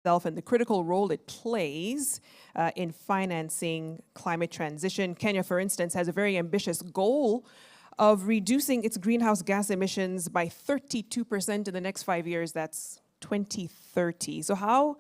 itself and the critical role it plays in financing climate transition. Kenya, for instance, has a very ambitious goal of reducing its greenhouse gas emissions by 32% in the next 5 years. That's 2030. So how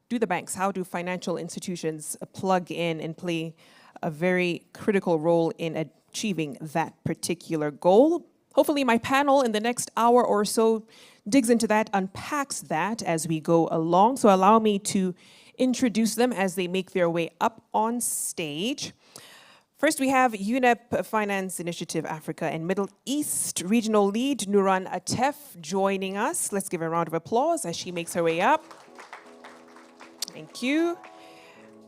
do the banks, how do financial institutions plug in and play a very critical role in achieving that particular goal? Hopefully my panel in the next hour or so digs into that, unpacks that as we go along. So allow me to introduce them as they make their way up on stage. First, we have UNEP Finance Initiative Africa and Middle East Regional Lead, Nuran Atef, joining us. Let's give her a round of applause as she makes her way up. Thank you.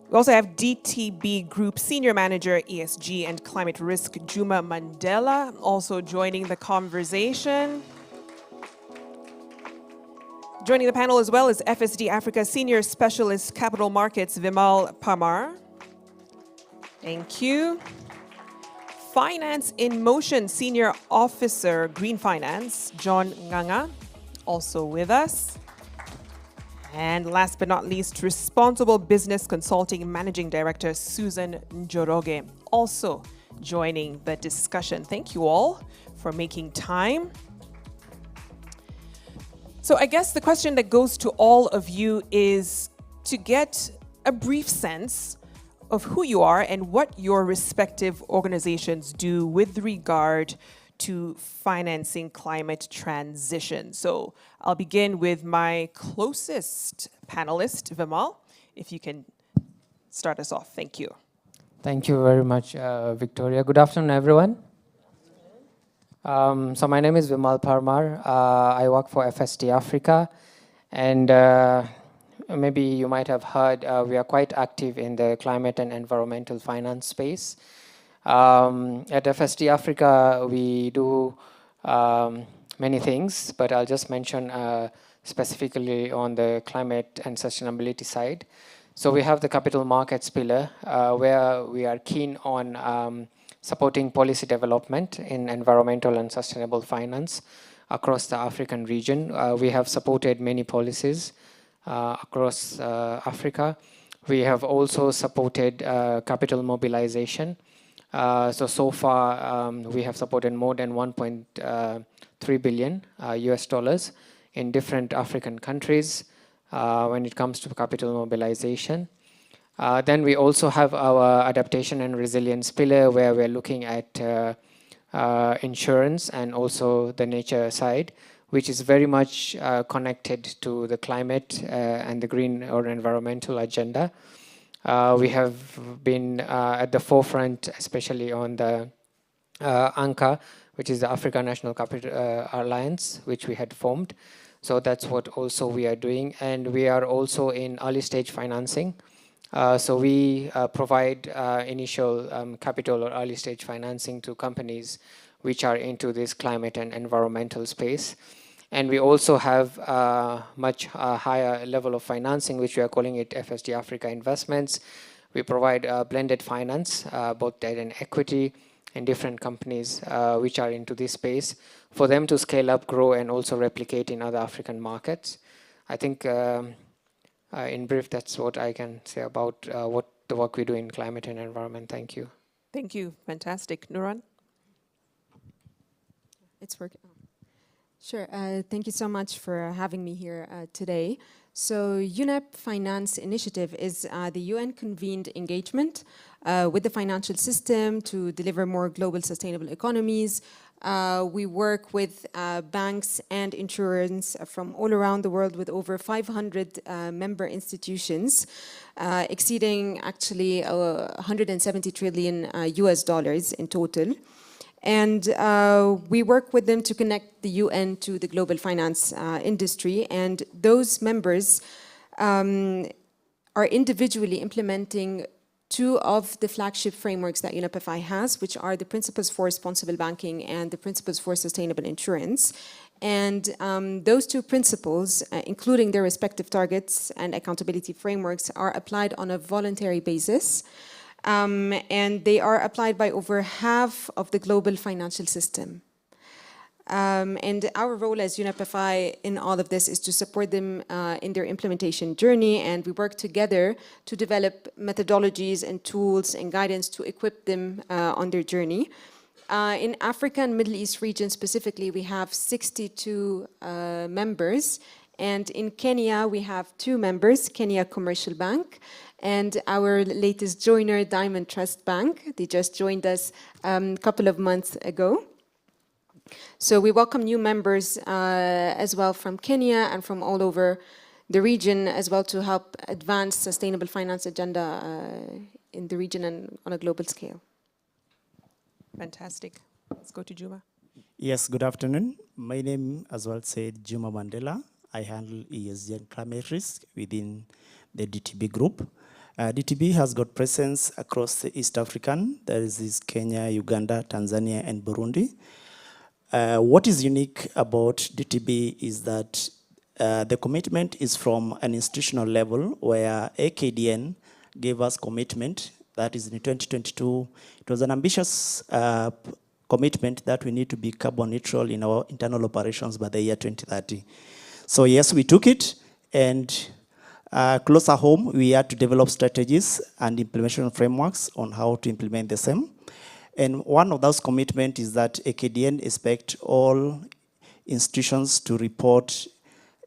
We also have DTB Group Senior Manager, ESG and Climate Risk, Juma Mandela, also joining the conversation. Joining the panel as well is FSD Africa Senior Specialist Capital Markets, Vimal Parmar. Thank you. Finance in Motion Senior Officer, Green Finance, John Nganga, also with us. And last but not least, Responsible Business Consulting Managing Director, Susan Njoroge, also joining the discussion. Thank you all for making time. So I guess the question that goes to all of you is to get a brief sense of who you are and what your respective organizations do with regard to financing climate transition. So I'll begin with my closest panelist, Vimal, if you can start us off. Thank you. Thank you very much, Victoria. Good afternoon, everyone. So my name is Vimal Parmar. I work for FSD Africa, and maybe you might have heard we are quite active in the climate and environmental finance space. At FSD Africa, we do many things, but I'll just mention specifically on the climate and sustainability side. So we have the capital markets pillar, where we are keen on supporting policy development in environmental and sustainable finance across the African region. We have supported many policies across Africa. We have also supported capital mobilization. So far, we have supported more than 1.3 billion US dollars in different African countries when it comes to capital mobilization. Then we also have our adaptation and resilience pillar, where we're looking at insurance and also the nature side, which is very much connected to the climate and the green or environmental agenda. We have been at the forefront, especially on the ANCA, which is the African National Capital Alliance, which we had formed. So that's what also we are doing. And we are also in early stage financing. So we provide initial capital or early stage financing to companies which are into this climate and environmental space. And we also have a much higher level of financing, which we are calling it FSD Africa Investments. We provide blended finance, both debt and equity, in different companies which are into this space, for them to scale up, grow, and also replicate in other African markets. I think in brief, that's what I can say about what the work we do in climate and environment. Thank you. Thank you. Fantastic. Nuran? It's working. Sure. Thank you so much for having me here today. So UNEP Finance Initiative is the UN-convened engagement with the financial system to deliver more global sustainable economies. We work with banks and insurance from all around the world with over 500 member institutions, exceeding actually 170 trillion US dollars in total. And we work with them to connect the UN to the global finance industry. And those members are individually implementing two of the flagship frameworks that UNEP-FI has, which are the Principles for Responsible Banking and the Principles for Sustainable Insurance. And those two principles, including their respective targets and accountability frameworks, are applied on a voluntary basis. And they are applied by over half of the global financial system. And our role as UNEP-FI in all of this is to support them in their implementation journey, and we work together to develop methodologies and tools and guidance to equip them on their journey. In Africa and Middle East region specifically, we have 62 members, and in Kenya we have 2 members, Kenya Commercial Bank, and our latest joiner, Diamond Trust Bank. They just joined us a couple of months ago. So we welcome new members as well from Kenya and from all over the region as well to help advance sustainable finance agenda in the region and on a global scale. Fantastic. Let's go to Juma. Yes, good afternoon. My name, as well said, Juma Mandela. I handle ESG and climate risk within the DTB group. DTB has got presence across the East African. There is Kenya, Uganda, Tanzania, and Burundi. What is unique about DTB is that the commitment is from an institutional level where AKDN gave us commitment. That is in 2022. It was an ambitious commitment that we need to be carbon neutral in our internal operations by the year 2030. So yes, we took it, and closer home, we had to develop strategies and implementation frameworks on how to implement the same. And one of those commitments is that AKDN expect all institutions to report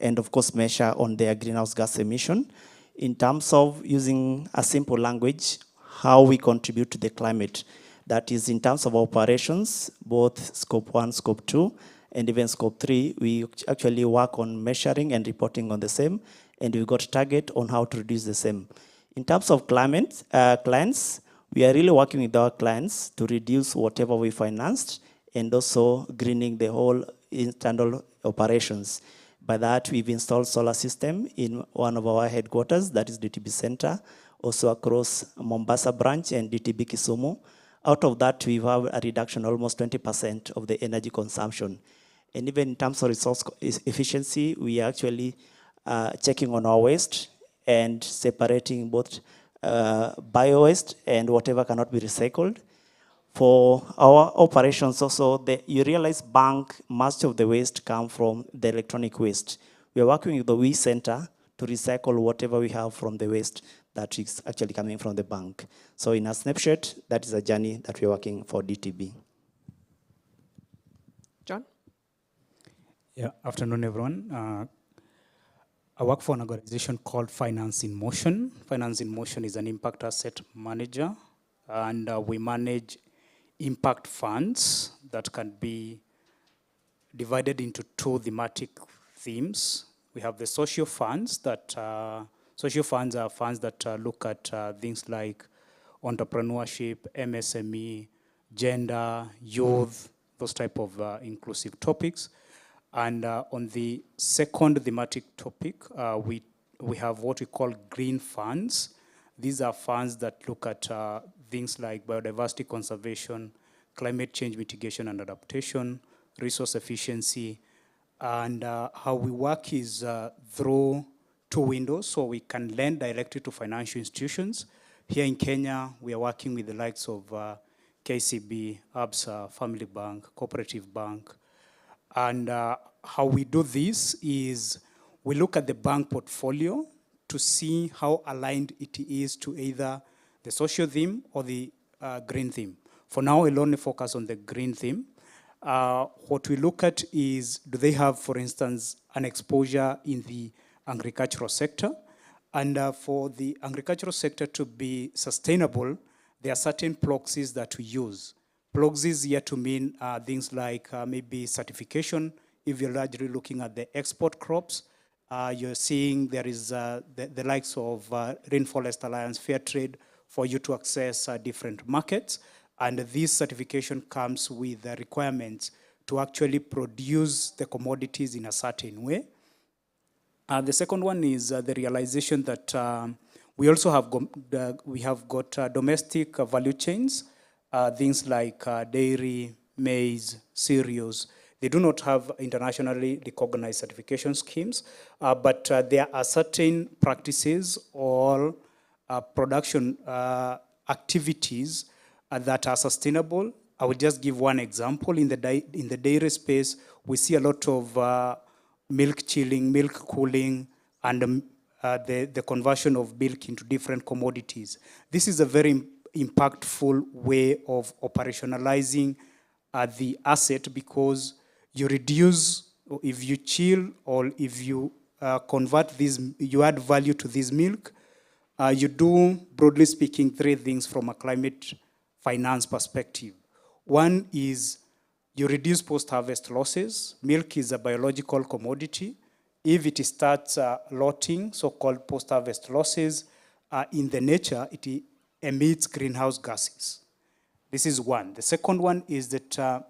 and of course measure on their greenhouse gas emission in terms of using a simple language, how we contribute to the climate. That is in terms of operations, both scope 1, scope 2, and even scope 3, we actually work on measuring and reporting on the same, and we got target on how to reduce the same. In terms of climate, clients, we are really working with our clients to reduce whatever we financed and also greening the whole internal operations. By that, we've installed solar system in one of our headquarters, that is DTB Center, also across Mombasa branch and DTB Kisumu. Out of that, we have a reduction almost 20% of the energy consumption. And even in terms of resource efficiency, we are actually checking on our waste and separating both bio-waste and whatever cannot be recycled. For our operations also, you realize much of the waste come from the electronic waste. We are working with the WE Center to recycle whatever we have from the waste that is actually coming from the bank. So in a snapshot, that is a journey that we're working for DTB. John? Yeah, afternoon, everyone. I work for an organization called Finance in Motion. Finance in Motion is an impact asset manager, and we manage impact funds that can be divided into 2 thematic themes. We have the social funds that social funds are funds that look at things like entrepreneurship, MSME, gender, youth, those type of inclusive topics. And on the second thematic topic, we have what we call green funds. These are funds that look at things like biodiversity conservation, climate change mitigation and adaptation, resource efficiency. And how we work is through 2 windows, so we can lend directly to financial institutions. Here in Kenya, we are working with the likes of KCB, ABSA, Family Bank, Cooperative Bank. And how we do this is we look at the bank portfolio to see how aligned it is to either the social theme or the green theme. For now, we'll only focus on the green theme. What we look at is, do they have, for instance, an exposure in the agricultural sector? And for the agricultural sector to be sustainable, there are certain proxies that we use. Proxies here to mean things like maybe certification. If you're largely looking at the export crops, you're seeing there is the likes of Rainforest Alliance Fair Trade for you to access different markets. And this certification comes with the requirements to actually produce the commodities in a certain way. The second one is the realization that we also have got domestic value chains, things like dairy, maize, cereals. They do not have internationally recognized certification schemes, but there are certain practices or production activities that are sustainable I will just give one example. In the dairy space, we see a lot of milk chilling, milk cooling, and the conversion of milk into different commodities. This is a very impactful way of operationalizing the asset, because you reduce, if you chill or if you convert this, you add value to this milk, you do, broadly speaking, three things from a climate finance perspective. One is you reduce post-harvest losses. Milk is a biological commodity. If it starts lotting, so-called post-harvest losses, in the nature, it emits greenhouse gases. This is one. The second one is that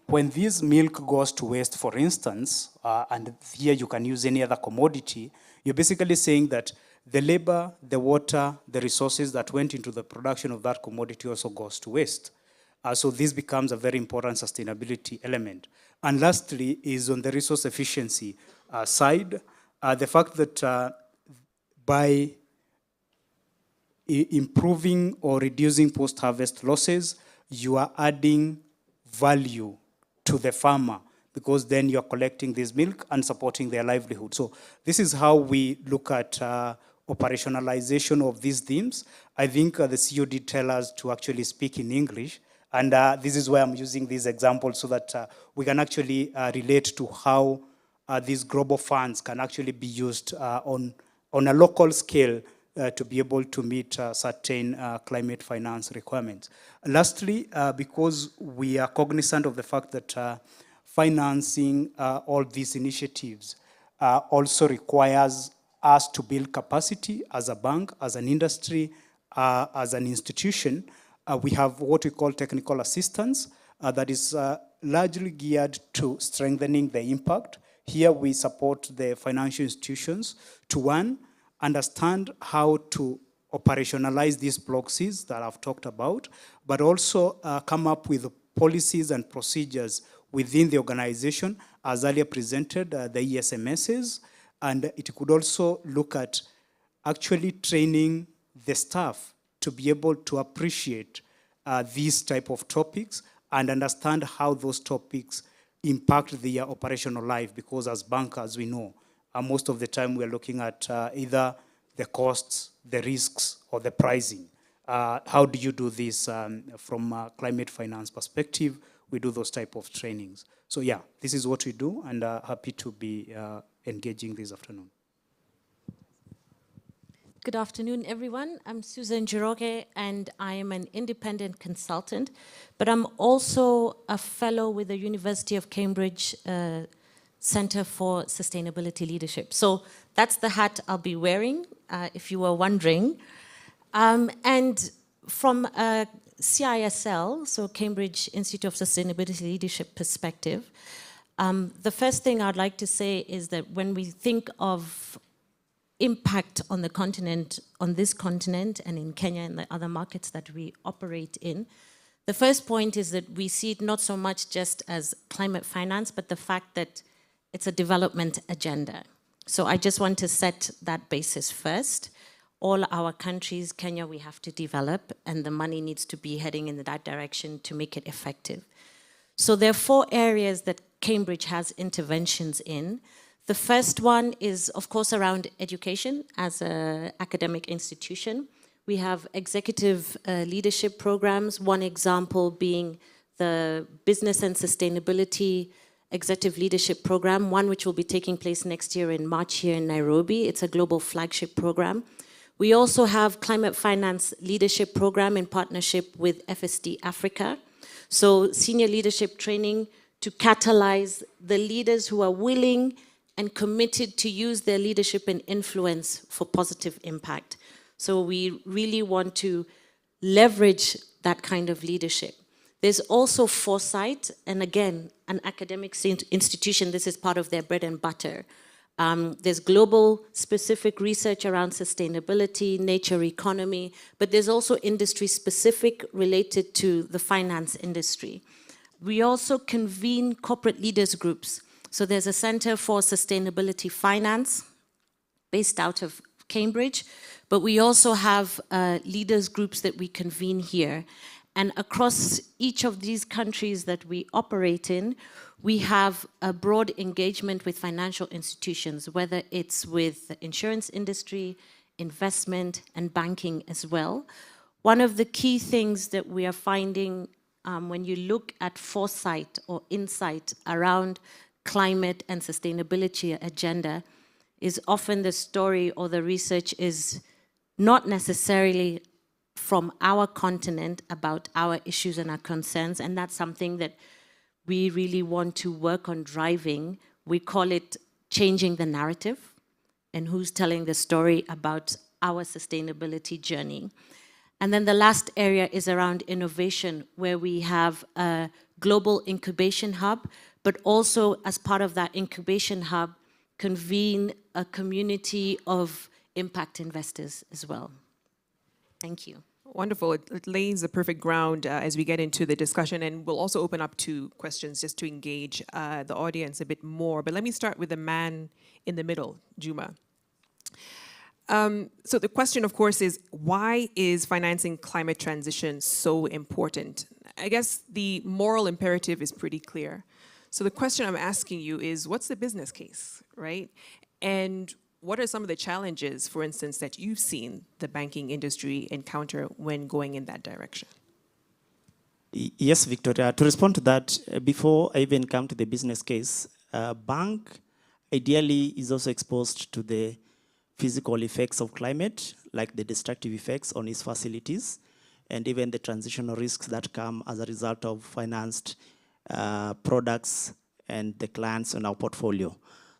when this milk goes to waste, for instance, and here you can use any other commodity, you're basically saying that the labor, the water, the resources that went into the production of that commodity also goes to waste. So this becomes a very important sustainability element. And lastly is on the resource efficiency side, the fact that by improving or reducing post-harvest losses, you are adding value to the farmer, because then you're collecting this milk and supporting their livelihood. So this is how we look at operationalization of these themes. I think the CEO did tell us to actually speak in English, and this is why I'm using these examples so that we can actually relate to how these global funds can actually be used on a local scale to be able to meet certain climate finance requirements. Lastly, because we are cognizant of the fact that financing all these initiatives also requires us to build capacity as a bank, as an industry, as an institution. We have what we call technical assistance that is largely geared to strengthening the impact. Here we support the financial institutions to, one, understand how to operationalize these proxies that I've talked about, but also come up with policies and procedures within the organization, as earlier presented, the ESMSs, and it could also look at actually training the staff to be able to appreciate these type of topics and understand how those topics impact their operational life, because as bankers, we know most of the time we're looking at either the costs, the risks, or the pricing. How do you do this from a climate finance perspective? We do those type of trainings. So yeah, this is what we do, and happy to be engaging this afternoon. Good afternoon, everyone. I'm Susan Jiroge, and I am an independent consultant, but I'm also a fellow with the University of Cambridge Center for Sustainability Leadership. So that's the hat I'll be wearing, if you were wondering. And from a CISL, so Cambridge Institute of Sustainability Leadership perspective, the first thing I'd like to say is that when we think of impact on the continent, on this continent and in Kenya and the other markets that we operate in, the first point is that we see it not so much just as climate finance, but the fact that it's a development agenda. So I just want to set that basis first. All our countries, Kenya, we have to develop, and the money needs to be heading in that direction to make it effective. So there are 4 areas that Cambridge has interventions in. The first one is, of course, around education as an academic institution. We have executive leadership programs, one example being the Business and Sustainability Executive Leadership Program, one which will be taking place next year in March here in Nairobi. It's a global flagship program. We also have Climate Finance Leadership Program in partnership with FSD Africa. So senior leadership training to catalyze the leaders who are willing and committed to use their leadership and influence for positive impact. So we really want to leverage that kind of leadership. There's also foresight, and again, an academic institution, this is part of their bread and butter. There's global specific research around sustainability, nature economy, but there's also industry specific related to the finance industry. We also convene corporate leaders groups. So there's a Center for Sustainability Finance based out of Cambridge, but we also have leaders groups that we convene here. And across each of these countries that we operate in, we have a broad engagement with financial institutions, whether it's with the insurance industry, investment, and banking as well. One of the key things that we are finding when you look at foresight or insight around climate and sustainability agenda is often the story or the research is not necessarily from our continent about our issues and our concerns, and that's something that we really want to work on driving. We call it changing the narrative and who's telling the story about our sustainability journey. And then the last area is around innovation, where we have a global incubation hub, but also as part of that incubation hub, convene a community of impact investors as well. Thank you. Wonderful. It lays the perfect ground as we get into the discussion, and we'll also open up to questions just to engage the audience a bit more. But let me start with the man in the middle, Juma. So the question, of course, is why is financing climate transition so important? I guess the moral imperative is pretty clear. So the question I'm asking you is, what's the business case, right? And what are some of the challenges, for instance, that you've seen the banking industry encounter when going in that direction? Yes, Victoria. To respond to that, before I even come to the business case, a bank ideally is also exposed to the physical effects of climate, like the destructive effects on its facilities, and even the transitional risks that come as a result of financed products and the clients on our portfolio.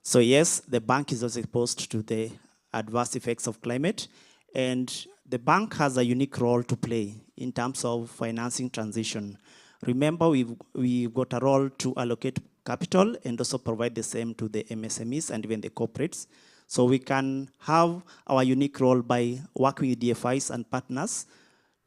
So yes, the bank is also exposed to the adverse effects of climate, and the bank has a unique role to play in terms of financing transition. Remember, we've got a role to allocate capital and also provide the same to the MSMEs and even the corporates. So we can have our unique role by working with DFIs and partners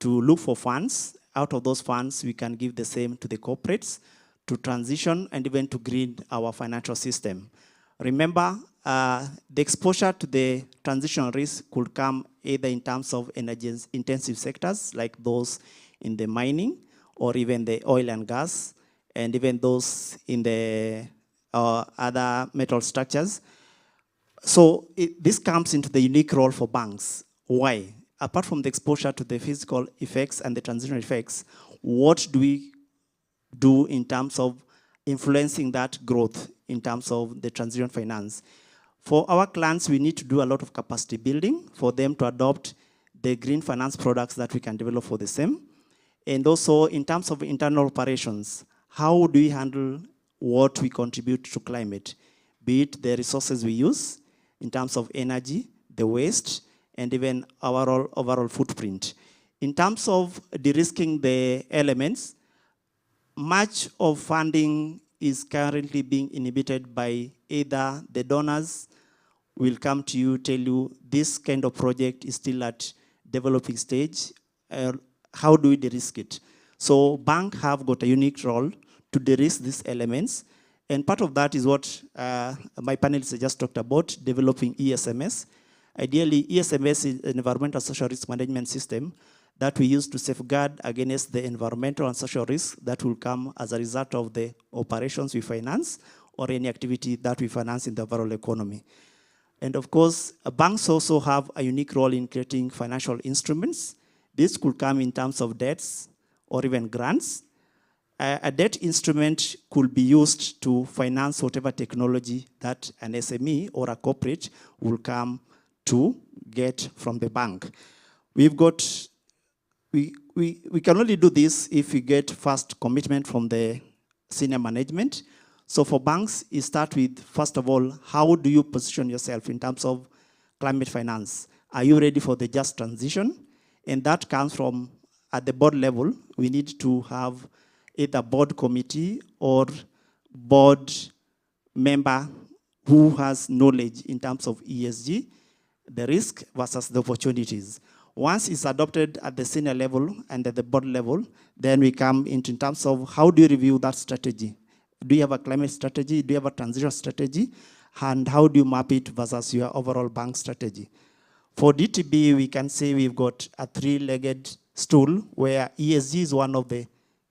to look for funds. Out of those funds, we can give the same to the corporates to transition and even to green our financial system. Remember, the exposure to the transition risk could come either in terms of energy-intensive sectors, like those in the mining, or even the oil and gas, and even those in the other metal structures. So this comes into the unique role for banks. Why? Apart from the exposure to the physical effects and the transitional effects, what do we do in terms of influencing that growth in terms of the transition finance? For our clients, we need to do a lot of capacity building for them to adopt the green finance products that we can develop for the same. And also in terms of internal operations, how do we handle what we contribute to climate? Be it the resources we use in terms of energy, the waste, and even our overall footprint. In terms of de-risking the elements, much of funding is currently being inhibited by either the donors will come to you, tell you this kind of project is still at developing stage. How do we de-risk it? So banks have got a unique role to de-risk these elements. And part of that is what my panelists just talked about, developing ESMS. Ideally, ESMS is an environmental social risk management system that we use to safeguard against the environmental and social risks that will come as a result of the operations we finance or any activity that we finance in the overall economy. And of course, banks also have a unique role in creating financial instruments. This could come in terms of debts or even grants. A debt instrument could be used to finance whatever technology that an SME or a corporate will come to get from the bank. We can only do this if we get first commitment from the senior management. So for banks, you start with, first of all, how do you position yourself in terms of climate finance? Are you ready for the just transition? And that comes from, at the board level, we need to have either board committee or board member who has knowledge in terms of ESG, the risk versus the opportunities. Once it's adopted at the senior level and at the board level, then we come into in terms of how do you review that strategy? Do you have a climate strategy? Do you have a transition strategy? And how do you map it versus your overall bank strategy? For DTB, we can say we've got a three-legged stool where ESG is one of the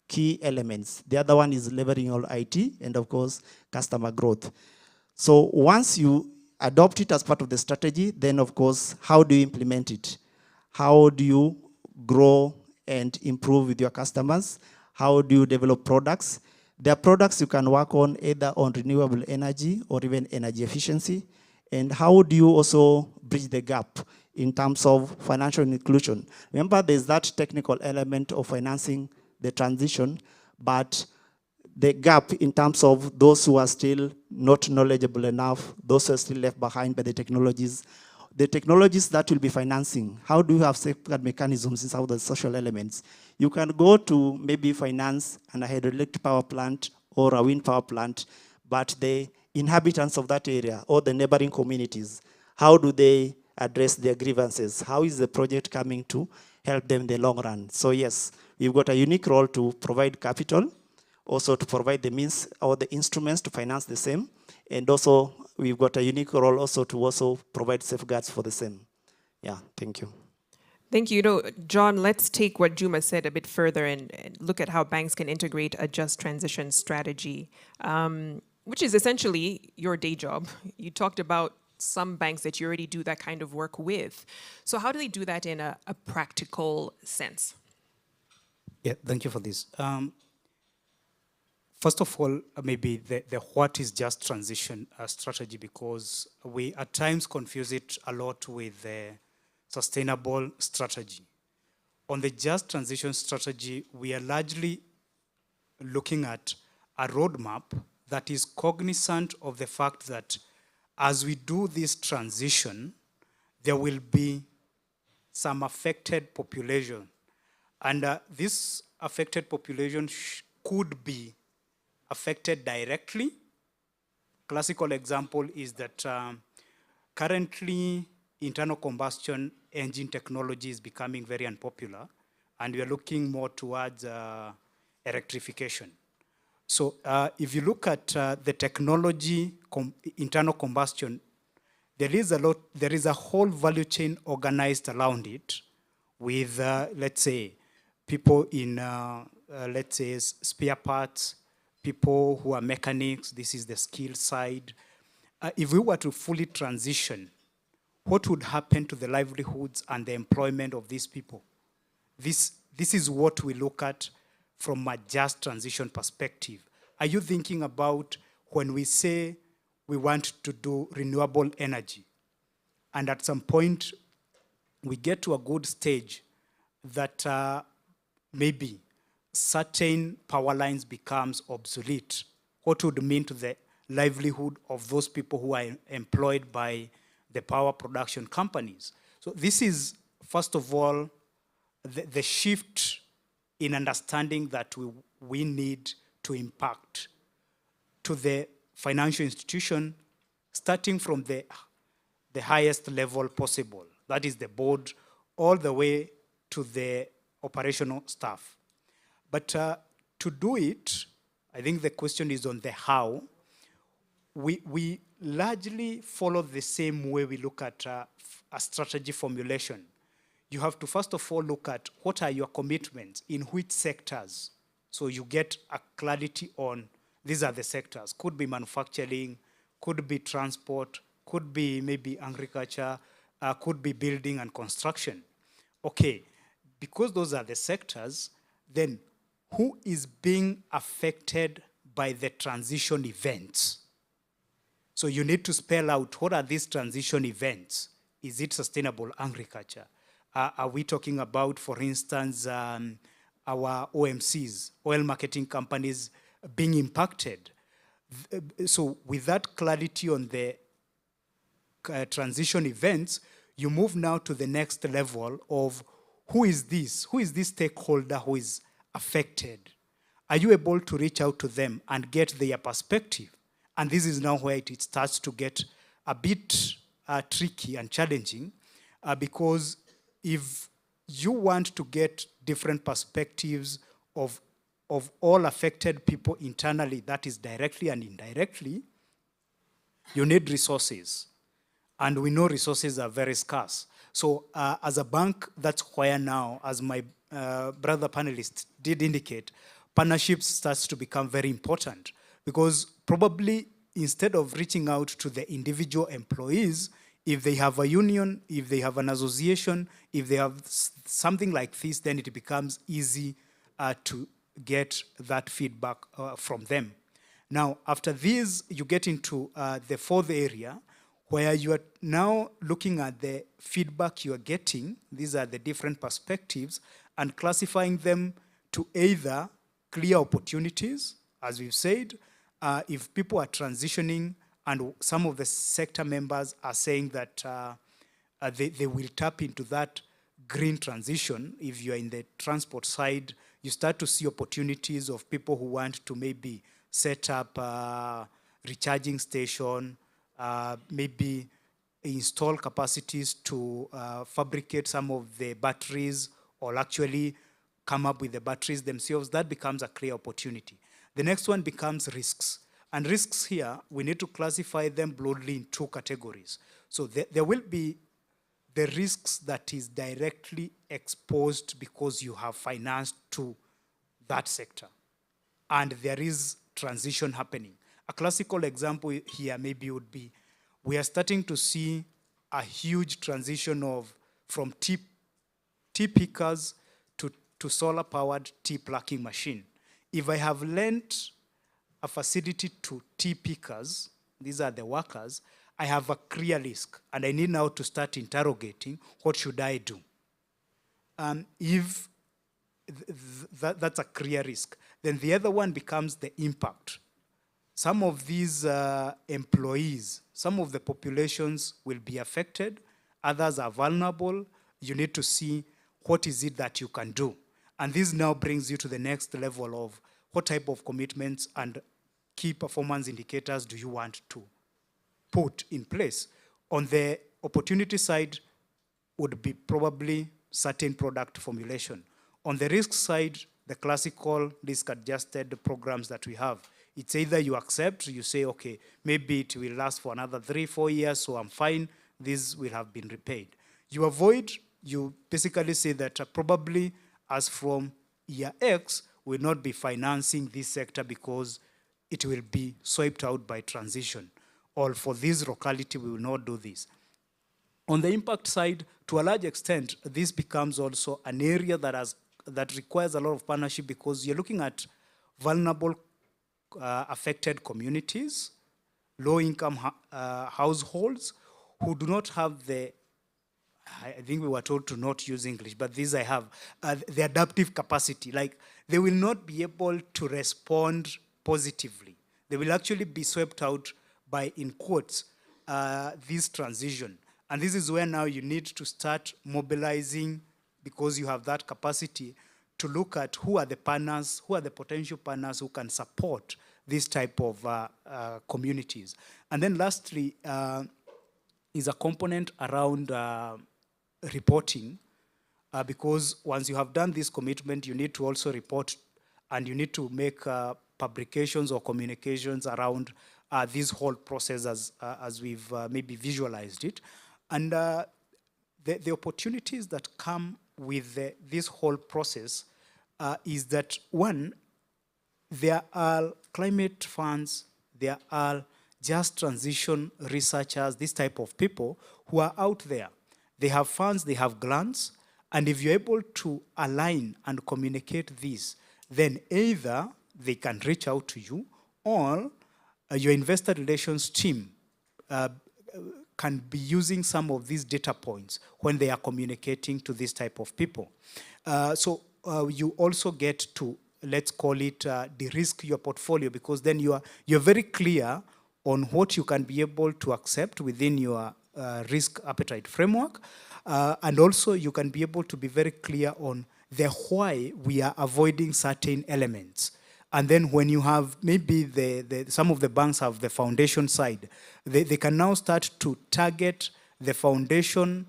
key elements. The other one is leveraging all IT and of course, customer growth. So once you adopt it as part of the strategy, then of course, how do you implement it? How do you grow and improve with your customers? How do you develop products? There are products you can work on either on renewable energy or even energy efficiency. And how do you also bridge the gap in terms of financial inclusion? Remember, there's that technical element of financing the transition, but the gap in terms of those who are still not knowledgeable enough, those who are still left behind by the technologies that will be financing. How do you have safeguard mechanisms in some of the social elements? You can go to maybe finance an hydroelectric power plant or a wind power plant, but the inhabitants of that area or the neighboring communities, how do they address their grievances? How is the project coming to help them in the long run? So yes, we've got a unique role to provide capital, also to provide the means or the instruments to finance the same, and also we've got a unique role also to also provide safeguards for the same. Yeah, thank you. Thank you. You know, John, let's take what Juma said a bit further and look at how banks can integrate a just transition strategy, which is essentially your day job. You talked about some banks that you already do that kind of work with. So how do they do that in a practical sense? Yeah, thank you for this. First of all, maybe the what is just transition strategy, because we at times confuse it a lot with the sustainable strategy. On the just transition strategy, we are largely looking at a roadmap that is cognizant of the fact that as we do this transition, there will be some affected population. And this affected population could be affected directly. Classical example is that currently internal combustion engine technology is becoming very unpopular, and we are looking more towards electrification. So if you look at the technology, internal combustion, there is a whole value chain organized around it with, let's say, people in, let's say, spare parts, people who are mechanics, this is the skill side. If we were to fully transition, what would happen to the livelihoods and the employment of these people? This is what we look at from a just transition perspective. Are you thinking about when we say we want to do renewable energy, and at some point we get to a good stage that maybe certain power lines becomes obsolete? What would it mean to the livelihood of those people who are employed by the power production companies? So this is, first of all, the shift in understanding that we need to impact to the financial institution, starting from the highest level possible. That is the board, all the way to the operational staff. But to do it, I think the question is on the how. We largely follow the same way we look at a strategy formulation. You have to first of all look at what are your commitments, in which sectors. So you get a clarity on these are the sectors. Could be manufacturing, could be transport, could be maybe agriculture, could be building and construction. Okay, because those are the sectors, then who is being affected by the transition events? So you need to spell out what are these transition events. Is it sustainable agriculture? Are we talking about, for instance, our OMCs, oil marketing companies, being impacted? So with that clarity on the transition events, you move now to the next level of who is this? Who is this stakeholder who is affected? Are you able to reach out to them and get their perspective? And this is now where it starts to get a bit tricky and challenging, because if you want to get different perspectives of all affected people internally, that is directly and indirectly, you need resources. And we know resources are very scarce. So as a bank, that's where now, as my brother panelist did indicate, partnerships starts to become very important, because probably instead of reaching out to the individual employees, if they have a union, if they have an association, if they have something like this, then it becomes easy to get that feedback from them. Now, after this, you get into the fourth area, where you are now looking at the feedback you are getting. These are the different perspectives, and classifying them to either clear opportunities, as we've said, if people are transitioning, and some of the sector members are saying that they will tap into that green transition. If you're in the transport side, you start to see opportunities of people who want to maybe set up a recharging station, maybe install capacities to fabricate some of the batteries, or actually come up with the batteries themselves. That becomes a clear opportunity. The next one becomes risks. And risks here, we need to classify them broadly in two categories. So there will be the risks that is directly exposed because you have financed to that sector, and there is transition happening. A classical example here maybe would be, we are starting to see a huge transition from tea pickers to solar-powered tea plucking machine. If I have lent a facility to tea pickers, these are the workers, I have a clear risk, and I need now to start interrogating, what should I do? If that's a clear risk, then the other one becomes the impact. Some of these employees, some of the populations will be affected, others are vulnerable. You need to see what is it that you can do. And this now brings you to the next level of what type of commitments and key performance indicators do you want to put in place. On the opportunity side would be probably certain product formulation. On the risk side, the classical risk-adjusted programs that we have. It's either you accept, you say, okay, maybe it will last for another 3-4 years, so I'm fine, this will have been repaid. You avoid, you basically say that probably as from year X, we'll not be financing this sector because it will be swiped out by transition. Or for this locality, we will not do this. On the impact side, to a large extent, this becomes also an area that requires a lot of partnership, because you're looking at vulnerable affected communities, low-income households who do not have I think we were told to not use English, but this I have, the adaptive capacity. Like, they will not be able to respond positively. They will actually be swept out by, in quotes, this transition. And this is where now you need to start mobilizing, because you have that capacity, to look at who are the partners, who are the potential partners who can support this type of communities. And then lastly, is a component around reporting, because once you have done this commitment, you need to also report, and you need to make publications or communications around this whole process as we've maybe visualized it. And the opportunities that come with this whole process is that, one, there are climate funds, there are just transition researchers, this type of people who are out there. They have funds, they have grants, and if you're able to align and communicate this, then either they can reach out to you, or your investor relations team can be using some of these data points when they are communicating to this type of people. So you also get to, let's call it, de-risk your portfolio, because then you're very clear on what you can be able to accept within your risk appetite framework. And also you can be able to be very clear on the why we are avoiding certain elements. And then when you have maybe some of the banks have the foundation side, they can now start to target the foundation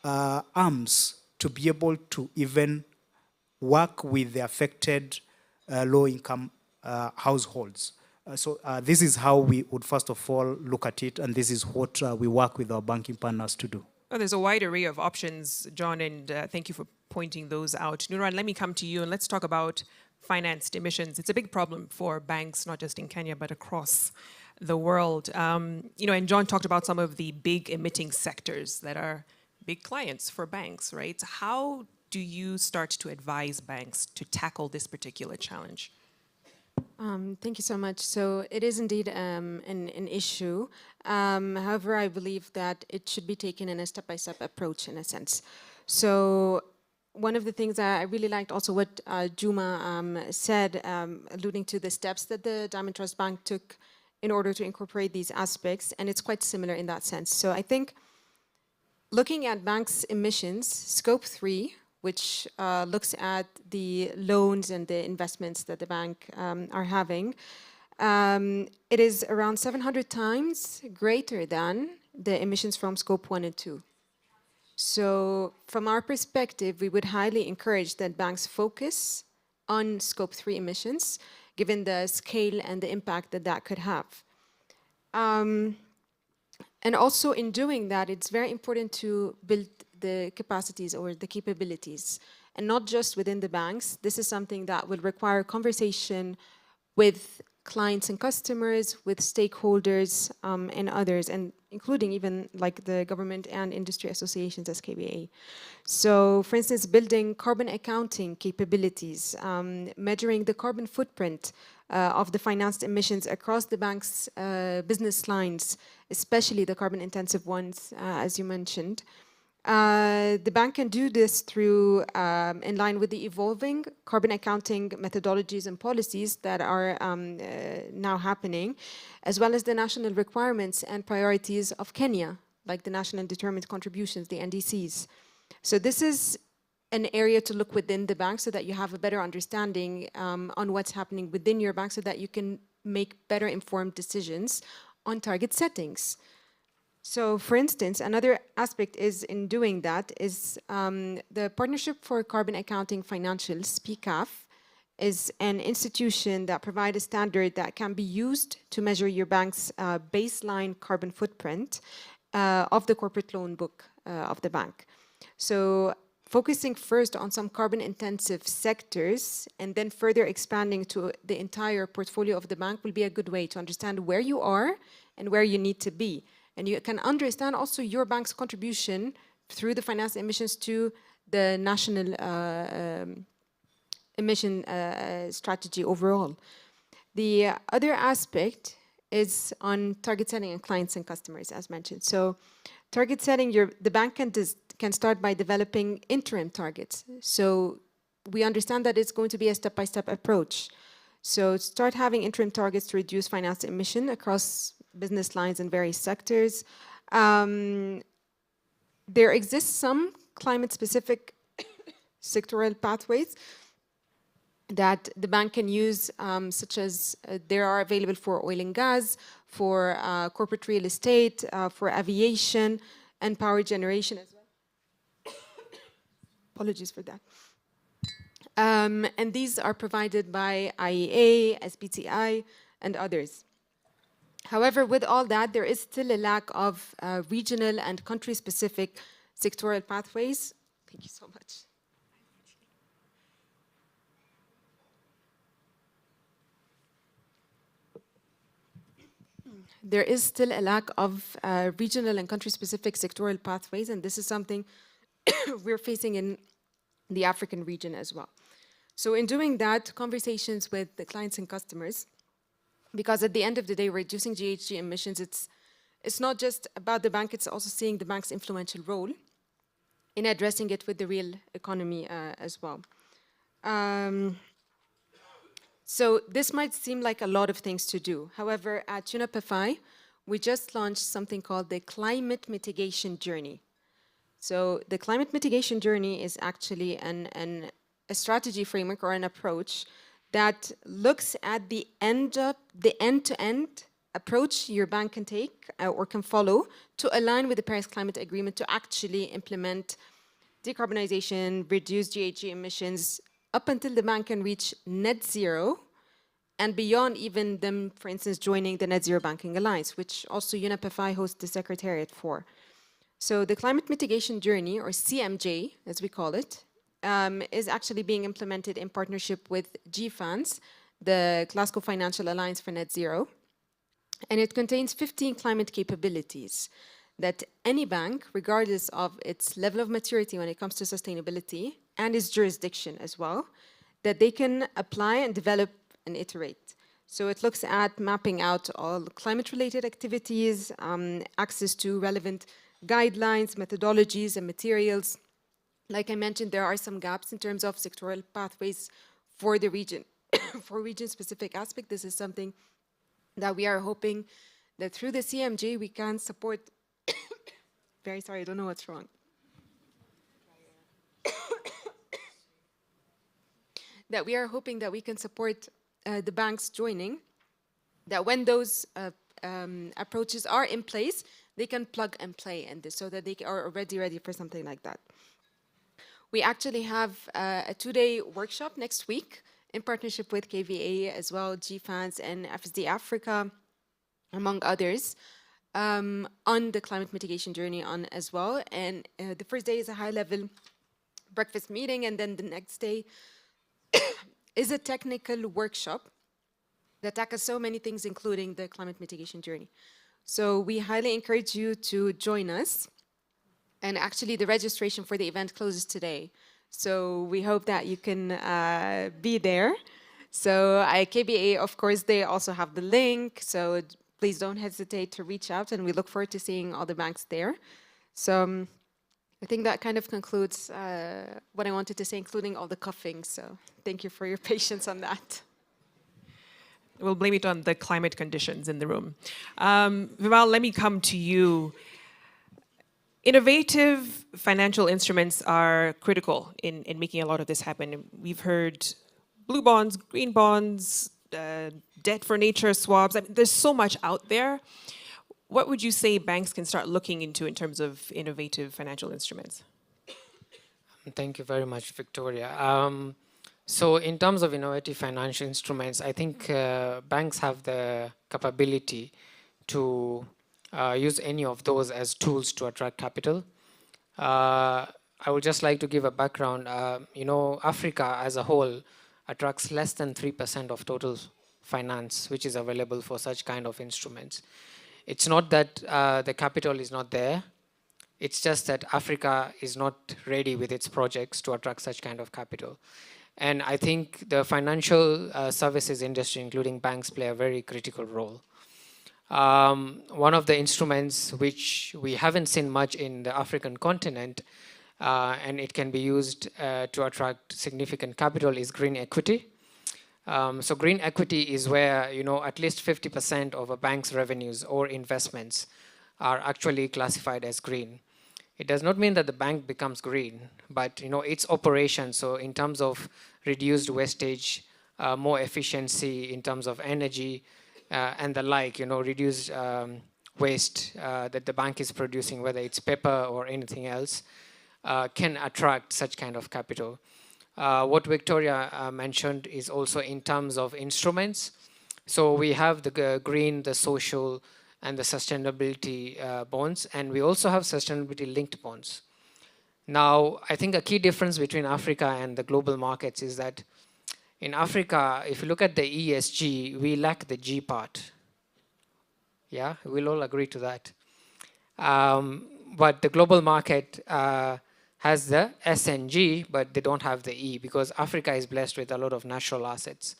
arms to be able to even work with the affected low-income households. So this is how we would first of all look at it, and this is what we work with our banking partners to do. Well, there's a wide array of options, John, and thank you for pointing those out. Nuran, let me come to you and let's talk about financed emissions. It's a big problem for banks, not just in Kenya, but across the world. And John talked about some of the big emitting sectors that are big clients for banks, right? How do you start to advise banks to tackle this particular challenge? Thank you so much. So it is indeed an issue. However, I believe that it should be taken in a step-by-step approach in a sense. So one of the things that I really liked also what Juma said, alluding to the steps that the Diamond Trust Bank took in order to incorporate these aspects, and it's quite similar in that sense. So I think looking at banks' emissions, Scope 3, which looks at the loans and the investments that the bank are having, it is around 700 times greater than the emissions from Scope 1 and 2. So from our perspective, we would highly encourage that banks focus on Scope 3 emissions, given the scale and the impact that that could have. And also in doing that, it's very important to build the capacities or the capabilities, and not just within the banks. This is something that will require conversation with clients and customers, with stakeholders and others, and including even like the government and industry associations as KBA. So for instance, building carbon accounting capabilities, measuring the carbon footprint of the financed emissions across the bank's business lines, especially the carbon intensive ones, as you mentioned. The bank can do this through, in line with the evolving carbon accounting methodologies and policies that are now happening, as well as the national requirements and priorities of Kenya, like the National Determined Contributions, the NDCs. So this is an area to look within the bank so that you have a better understanding on what's happening within your bank so that you can make better informed decisions on target settings. So for instance, another aspect is in doing that is the Partnership for Carbon Accounting Financials, PCAF, is an institution that provides a standard that can be used to measure your bank's baseline carbon footprint of the corporate loan book of the bank. So focusing first on some carbon intensive sectors and then further expanding to the entire portfolio of the bank will be a good way to understand where you are and where you need to be. And you can understand also your bank's contribution through the finance emissions to the national emission strategy overall. The other aspect is on target setting and clients and customers, as mentioned. So target setting, the bank can start by developing interim targets. So we understand that it's going to be a step-by-step approach. So start having interim targets to reduce finance emission across business lines in various sectors. There exists some climate-specific sectoral pathways that the bank can use, such as they are available for oil and gas, for corporate real estate, for aviation, and power generation as well. Apologies for that. And these are provided by IEA, SBTi, and others. However, with all that, there is still a lack of regional and country-specific sectoral pathways. Thank you so much. There is still a lack of regional and country-specific sectoral pathways, and this is something we're facing in the African region as well. So in doing that, conversations with the clients and customers, because at the end of the day, reducing GHG emissions, it's not just about the bank, it's also seeing the bank's influential role in addressing it with the real economy as well. So this might seem like a lot of things to do. However, at UNEP-FI, we just launched something called the Climate Mitigation Journey. So the Climate Mitigation Journey is actually a strategy framework or an approach that looks at the end-to-end approach your bank can take or can follow to align with the Paris Climate Agreement to actually implement decarbonization, reduce GHG emissions up until the bank can reach net zero and beyond even them, for instance, joining the Net Zero Banking Alliance, which also UNEP-FI hosts the Secretariat for. So the climate mitigation journey, or CMJ as we call it, is actually being implemented in partnership with GFANZ, the Glasgow Financial Alliance for Net Zero. And it contains 15 climate capabilities that any bank, regardless of its level of maturity when it comes to sustainability and its jurisdiction as well, that they can apply and develop and iterate. So it looks at mapping out all climate-related activities, access to relevant guidelines, methodologies, and materials. Like I mentioned, there are some gaps in terms of sectoral pathways for the region. For region-specific aspect, this is something that we are hoping that through the CMJ we can support. Very sorry, I don't know what's wrong. That we are hoping that we can support the banks joining, that when those approaches are in place, they can plug and play in this so that they are already ready for something like that. We actually have a 2-day workshop next week in partnership with KVA as well, GFANZ and FSD Africa, among others, on the climate mitigation journey as well. And the first day is a high-level breakfast meeting, and then the next day is a technical workshop that tackles so many things, including the climate mitigation journey. So we highly encourage you to join us. And actually, the registration for the event closes today. So we hope that you can be there. So KBA, of course, they also have the link. So please don't hesitate to reach out. And we look forward to seeing all the banks there. So I think that kind of concludes what I wanted to say, including all the coughing. So thank you for your patience on that. We'll blame it on the climate conditions in the room. Vimal, let me come to you. Innovative financial instruments are critical in making a lot of this happen. We've heard blue bonds, green bonds, debt for nature swaps. I mean, there's so much out there. What would you say banks can start looking into in terms of innovative financial instruments? Thank you very much, Victoria. So in terms of innovative financial instruments, I think banks have the capability to use any of those as tools to attract capital. I would just like to give a background. Africa as a whole attracts less than 3% of total finance, which is available for such kind of instruments. It's not that the capital is not there. It's just that Africa is not ready with its projects to attract such kind of capital. And I think the financial services industry, including banks, play a very critical role. One of the instruments which we haven't seen much in the African continent, and it can be used to attract significant capital, is green equity. So green equity is where, at least 50% of a bank's revenues or investments are actually classified as green. It does not mean that the bank becomes green, but its operation, so in terms of reduced wastage, more efficiency in terms of energy, and the like, reduced waste that the bank is producing, whether it's paper or anything else, can attract such kind of capital. What Victoria mentioned is also in terms of instruments. So we have the green, the social, and the sustainability bonds, and we also have sustainability-linked bonds. Now, I think a key difference between Africa and the global markets is that in Africa, if you look at the ESG, we lack the G part. Yeah, we'll all agree to that. But the global market has the S and G, but they don't have the E, because Africa is blessed with a lot of natural assets.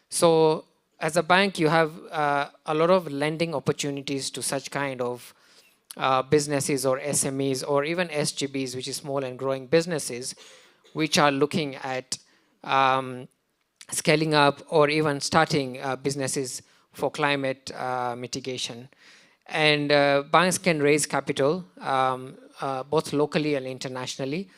So as a bank, you have a lot of lending opportunities to such kind of businesses or SMEs or even SGBs, which is small and growing businesses, which are looking at scaling up or even starting businesses for climate mitigation. And banks can raise capital both locally and internationally.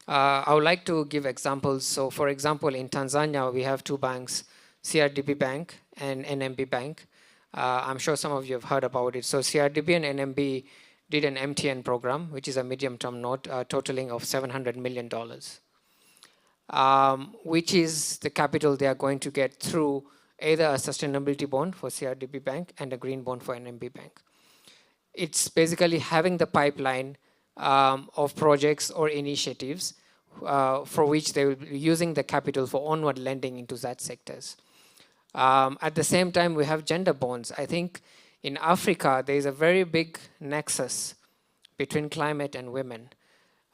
I would like to give examples. So for example, in Tanzania, we have two banks, CRDB Bank and NMB Bank. I'm sure some of you have heard about it. So CRDB and NMB did an MTN program, which is a medium-term note totaling of $700 million, which is the capital they are going to get through either a sustainability bond for CRDB Bank and a green bond for NMB Bank. It's basically having the pipeline, of projects or initiatives for which they will be using the capital for onward lending into that sectors. At the same time, we have gender bonds. I think in Africa, there is a very big nexus between climate and women.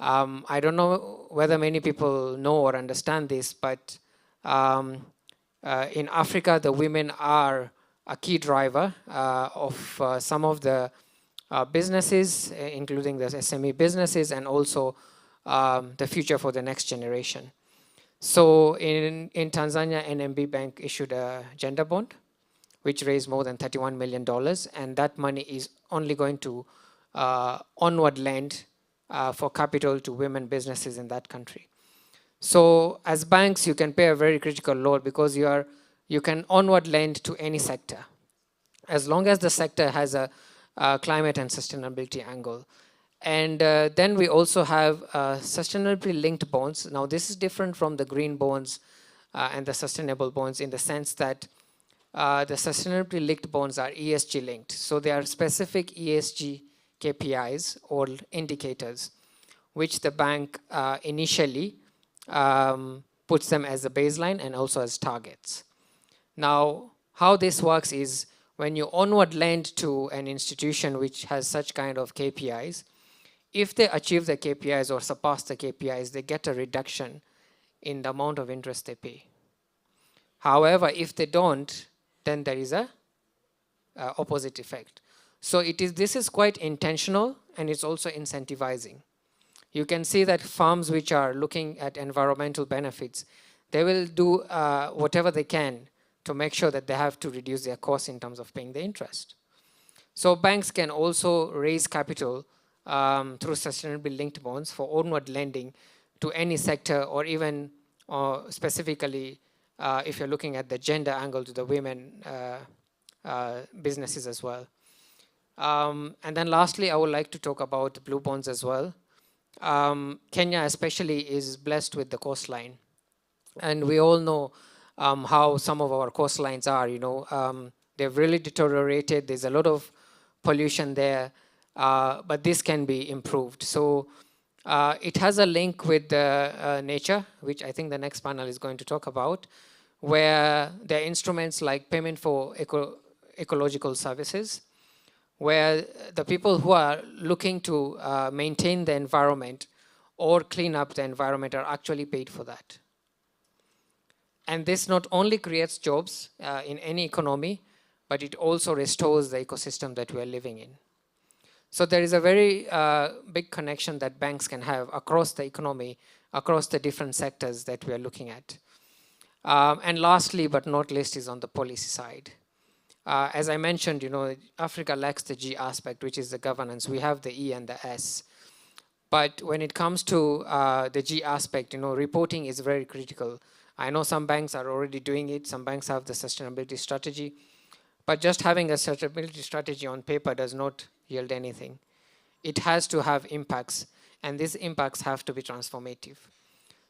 I don't know whether many people know or understand this, but in Africa, the women are a key driver of some of the businesses, including the SME businesses, and also the future for the next generation. So in Tanzania, NMB Bank issued a gender bond, which raised more than $31 million, and that money is only going to onward lend for capital to women businesses in that country. So as banks, you can play a very critical role because you can onward lend to any sector, as long as the sector has a climate and sustainability angle. And then we also have sustainability linked bonds. Now this is different from the green bonds and the sustainable bonds in the sense that the sustainability linked bonds are ESG linked. So they are specific ESG KPIs or indicators, which the bank initially puts them as a baseline and also as targets. Now, how this works is when you onward lend to an institution which has such kind of KPIs, if they achieve the KPIs or surpass the KPIs, they get a reduction in the amount of interest they pay. However, if they don't, then there is a opposite effect. So this is quite intentional, and it's also incentivizing. You can see that firms which are looking at environmental benefits, they will do whatever they can to make sure that they have to reduce their costs in terms of paying the interest. So banks can also raise capital through sustainability linked bonds for onward lending to any sector, or even specifically if you're looking at the gender angle, to the women businesses as well. And then lastly, I would like to talk about blue bonds as well. Kenya especially is blessed with the coastline. And we all know how some of our coastlines are, they've really deteriorated. There's a lot of pollution there, but this can be improved. So it has a link with nature, which I think the next panel is going to talk about, where there are instruments like payment for ecological services, where the people who are looking to maintain the environment or clean up the environment are actually paid for that. And this not only creates jobs in any economy, but it also restores the ecosystem that we are living in. So there is a very big connection that banks can have across the economy, across the different sectors that we are looking at. And lastly, but not least, is on the policy side. As I mentioned, Africa lacks the G aspect, which is the governance. We have the E and the S. But when it comes to the G aspect, reporting is very critical. I know some banks are already doing it. Some banks have the sustainability strategy. But just having a sustainability strategy on paper does not yield anything. It has to have impacts, and these impacts have to be transformative.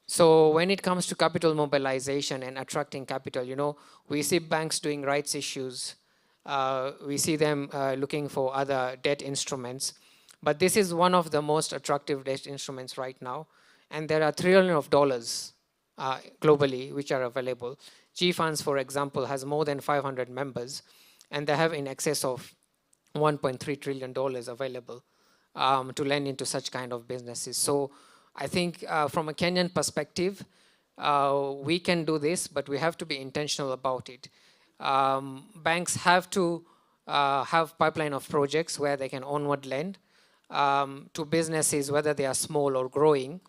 So when it comes to capital mobilization and attracting capital, we see banks doing rights issues. We see them looking for other debt instruments. But this is one of the most attractive debt instruments right now. And there are $1 trillion globally which are available. G-Funds, for example, has more than 500 members, and they have in excess of $1.3 trillion available to lend into such kind of businesses. So I think from a Kenyan perspective, we can do this, but we have to be intentional about it. Banks have to have pipeline of projects where they can onward lend to businesses, whether they are small or growing,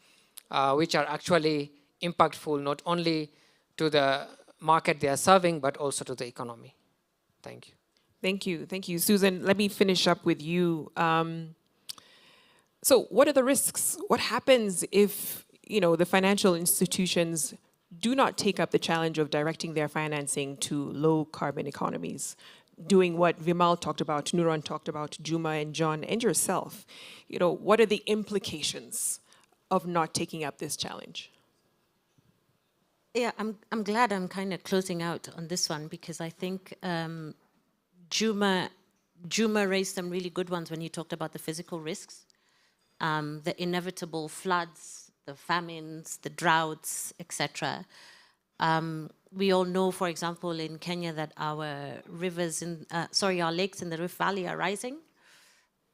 which are actually impactful not only to the market they are serving, but also to the economy. Thank you. Thank you. Thank you. Susan, let me finish up with you. So what are the risks? What happens if, the financial institutions do not take up the challenge of directing their financing to low carbon economies, doing what Vimal talked about, Nuran talked about, Juma and John and yourself? What are the implications of not taking up this challenge? Yeah, I'm glad I'm kind of closing out on this one, because I think Juma raised some really good ones when he talked about the physical risks. the inevitable floods, the famines, the droughts, etc. We all know, for example, in Kenya that our rivers our lakes in the Rift Valley are rising.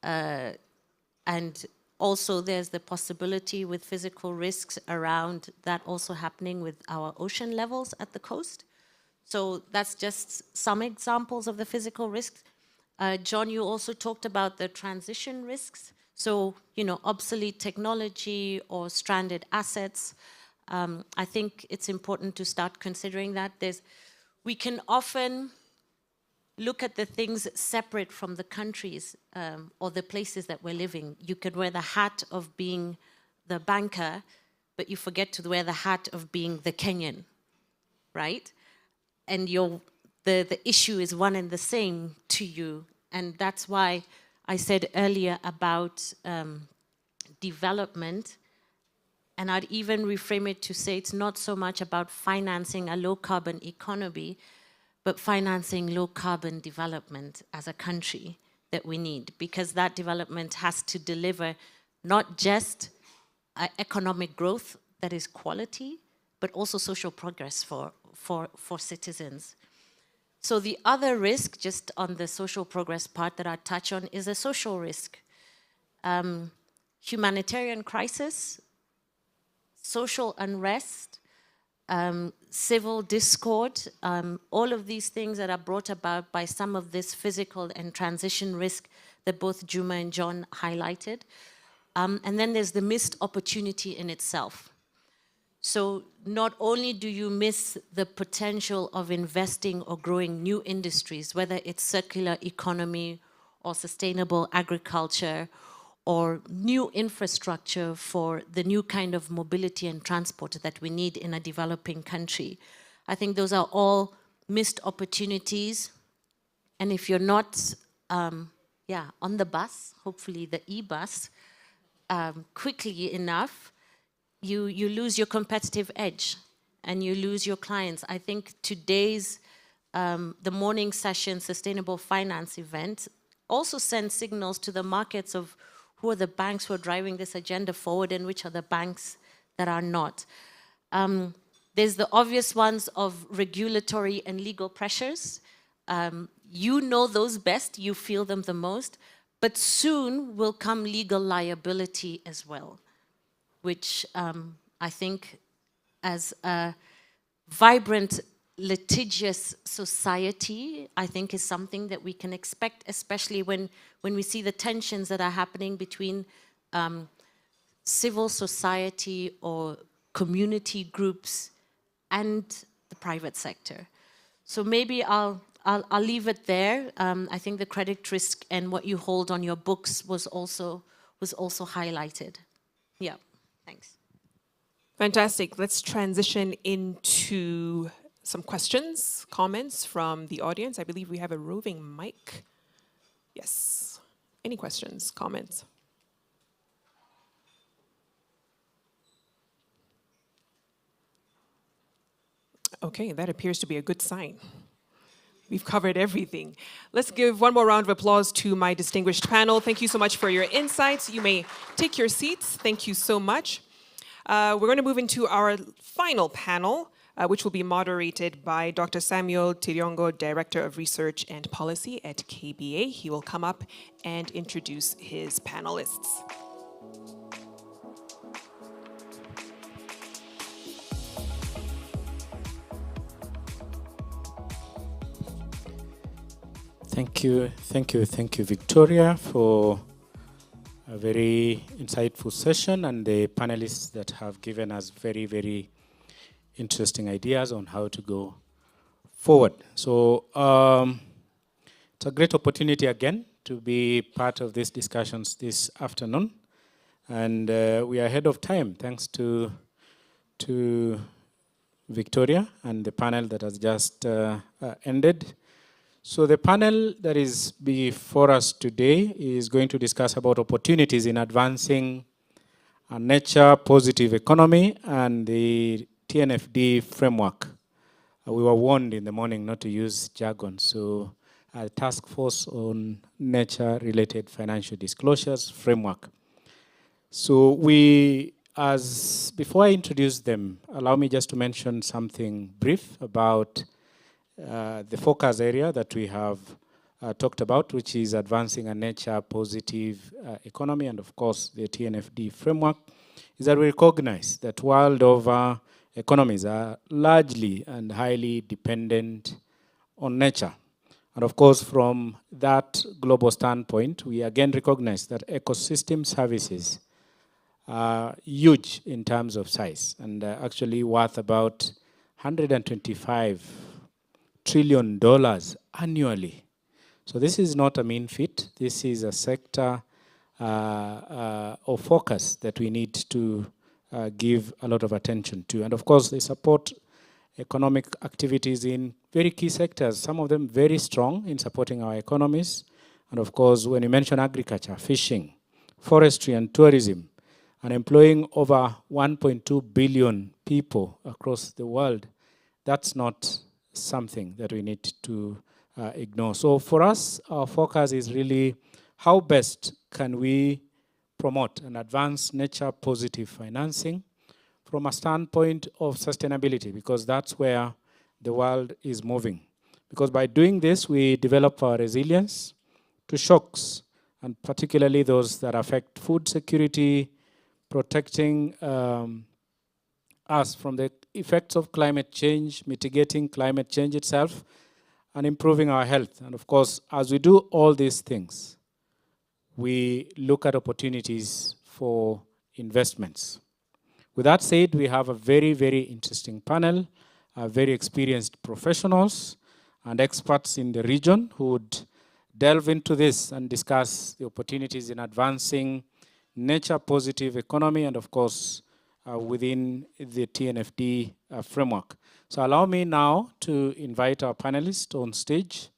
And also there's the possibility with physical risks around that also happening with our ocean levels at the coast. So that's just some examples of the physical risks. John, you also talked about the transition risks. So, obsolete technology or stranded assets. I think it's important to start considering that. We can often look at the things separate from the countries or the places that we're living. You could wear the hat of being the banker, but you forget to wear the hat of being the Kenyan, right? And the issue is one and the same to you. And that's why I said earlier about development. And I'd even reframe it to say it's not so much about financing a low-carbon economy, but financing low-carbon development as a country that we need, because that development has to deliver not just economic growth that is quality, but also social progress for citizens. So the other risk, just on the social progress part that I touch on, is a social risk. Humanitarian crisis, social unrest, civil discord, all of these things that are brought about by some of this physical and transition risk that both Juma and John highlighted. And then there's the missed opportunity in itself. So not only do you miss the potential of investing or growing new industries, whether it's circular economy or sustainable agriculture or new infrastructure for the new kind of mobility and transport that we need in a developing country. I think those are all missed opportunities. And if you're not on the bus, hopefully the e-bus, quickly enough, you lose your competitive edge and you lose your clients. I think today's, the morning session sustainable finance event also sends signals to the markets of who are the banks who are driving this agenda forward and which are the banks that are not. There's the obvious ones of regulatory and legal pressures. You know those best, you feel them the most, but soon will come legal liability as well, which I think as a vibrant, litigious society, I think is something that we can expect, especially when we see the tensions that are happening between civil society or community groups and the private sector. So maybe I'll leave it there. I think the credit risk and what you hold on your books was also highlighted. Yeah, thanks. Fantastic. Let's transition into some questions, comments from the audience. I believe we have a roving mic. Yes. Any questions, comments? Okay, that appears to be a good sign. We've covered everything. Let's give one more round of applause to my distinguished panel. Thank you so much for your insights. You may take your seats. Thank you so much. We're going to move into our final panel, which will be moderated by Dr. Samuel Tiriongo, Director of Research and Policy at KBA. He will come up and introduce his panelists. Thank you, Victoria, for a very insightful session, and the panelists that have given us very, very interesting ideas on how to go forward. So it's a great opportunity again to be part of these discussions this afternoon, and we are ahead of time thanks to Victoria and the panel that has just ended. So the panel that is before us today is going to discuss about opportunities in advancing a nature positive economy and the TNFD framework. We were warned in the morning not to use jargon, so a task force on nature related financial disclosures framework. So before I introduce them, allow me just to mention something brief about the focus area that we have talked about, which is advancing a nature-positive economy, and of course the TNFD framework, is that we recognize that world over economies are largely and highly dependent on nature. And of course, from that global standpoint, we again recognize that ecosystem services are huge in terms of size and actually worth about $125 trillion annually. So this is not a mean feat. This is a sector of focus that we need to give a lot of attention to. And of course, they support economic activities in very key sectors, some of them very strong in supporting our economies. And of course, when you mention agriculture, fishing, forestry, and tourism, and employing over 1.2 billion people across the world, that's not something that we need to ignore. So for us, our focus is really how best can we promote and advance nature-positive financing from a standpoint of sustainability, because that's where the world is moving. Because by doing this, we develop our resilience to shocks, and particularly those that affect food security, protecting us from the effects of climate change, mitigating climate change itself, and improving our health. And of course, as we do all these things, we look at opportunities for investments. With that said, we have a very, very interesting panel, very experienced professionals and experts in the region who would delve into this and discuss the opportunities in advancing nature-positive economy and, of course, within the TNFD framework. So allow me now to invite our panelists on stage.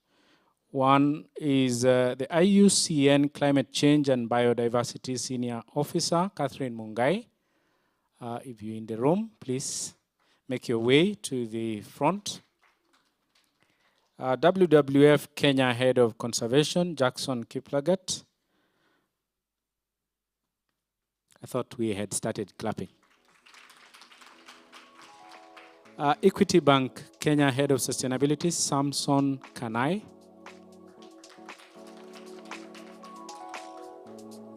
One is the IUCN Climate Change and Biodiversity Senior Officer, Catherine Mungai. If you're in the room, please make your way to the front. WWF Kenya Head of Conservation, Jackson Kiplagat. I thought we had started clapping. Equity Bank Kenya Head of Sustainability, Samson Kanai.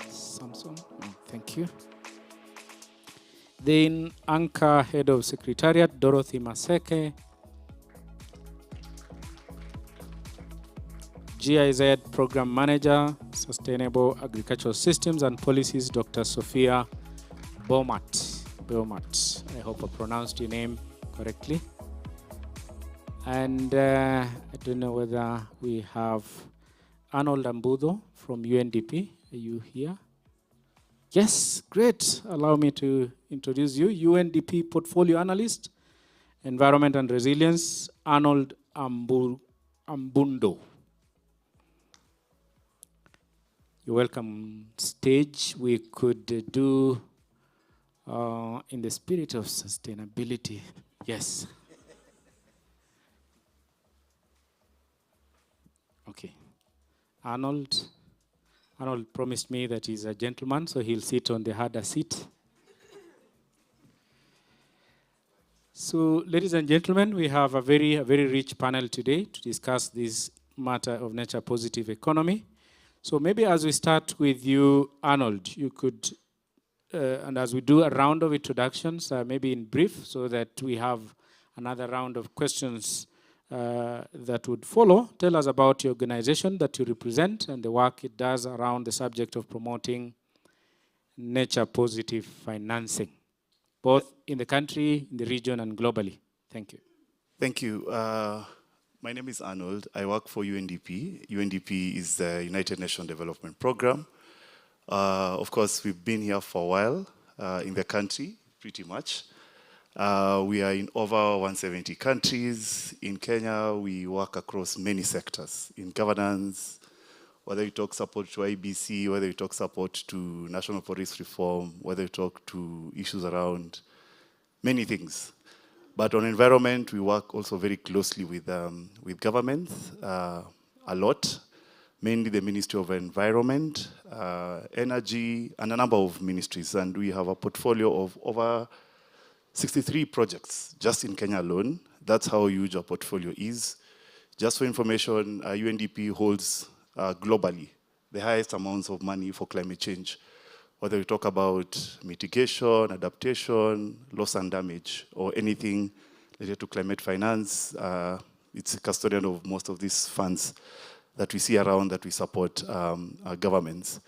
Samson, oh, thank you. Then Anchor Head of Secretariat, Dorothy Maseke. GIZ Program Manager, Sustainable Agricultural Systems and Policies, Dr. Sophia Bomat. I hope I pronounced your name correctly. And I don't know whether we have Arnold Ambudo from UNDP. Are you here? Yes, great. Allow me to introduce you. UNDP Portfolio Analyst, Environment and Resilience, Arnold Ambundo. You're welcome stage. We could do in the spirit of sustainability. Yes. Okay. Arnold promised me that he's a gentleman, so he'll sit on the harder seat. So, ladies and gentlemen, we have a very rich panel today to discuss this matter of nature-positive economy. So maybe as we start with you, Arnold, you could, and as we do a round of introductions, maybe in brief, so that we have another round of questions that would follow. Tell us about your organization that you represent and the work it does around the subject of promoting nature-positive financing, both in the country, in the region, and globally. Thank you. Thank you. My name is Arnold. I work for UNDP. UNDP is the United Nations Development Program. Of course, we've been here for a while in the country, pretty much. We are in over 170 countries. In Kenya, we work across many sectors in governance, whether you talk support to IBC, whether you talk support to national police reform, whether you talk to issues around many things. But on environment, we work also very closely with governments a lot, mainly the Ministry of Environment, Energy, and a number of ministries. And we have a portfolio of over 63 projects just in Kenya alone. That's how huge our portfolio is. Just for information, UNDP holds globally the highest amounts of money for climate change, whether we talk about mitigation, adaptation, loss and damage, or anything related to climate finance. It's a custodian of most of these funds that we see around that we support our governments.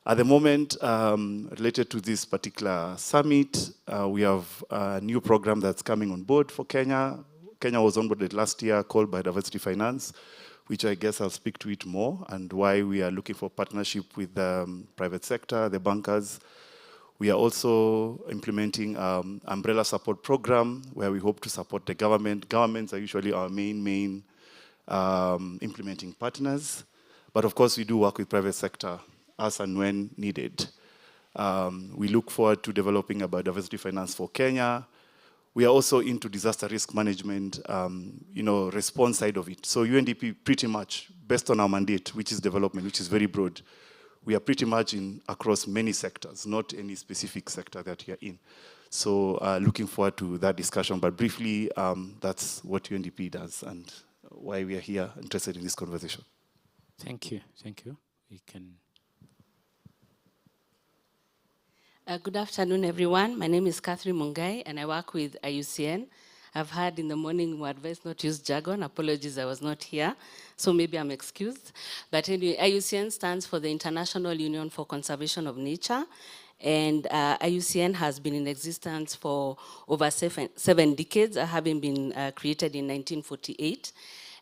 At the moment, related to this particular summit, we have a new program that's coming on board for Kenya. Kenya was onboarded last year called Biodiversity Finance, which I guess I'll speak to it more, and why we are looking for partnership with the private sector, the bankers. We are also implementing umbrella support program where we hope to support the government. Governments are usually our main implementing partners. But of course, we do work with private sector as and when needed. We look forward to developing a biodiversity finance for Kenya. We are also into disaster risk management, response side of it. So UNDP pretty much, based on our mandate, which is development, which is very broad, we are pretty much across many sectors, not any specific sector that we are in. So looking forward to that discussion. But briefly, that's what UNDP does and why we are here interested in this conversation. Thank you. Thank you. We can. Good afternoon, everyone. My name is Catherine Mungai, and I work with IUCN. I've heard in the morning my advice not to use jargon. Apologies, I was not here, so maybe I'm excused. But anyway, IUCN stands for the International Union for Conservation of Nature, and IUCN has been in existence for over seven decades, having been created in 1948.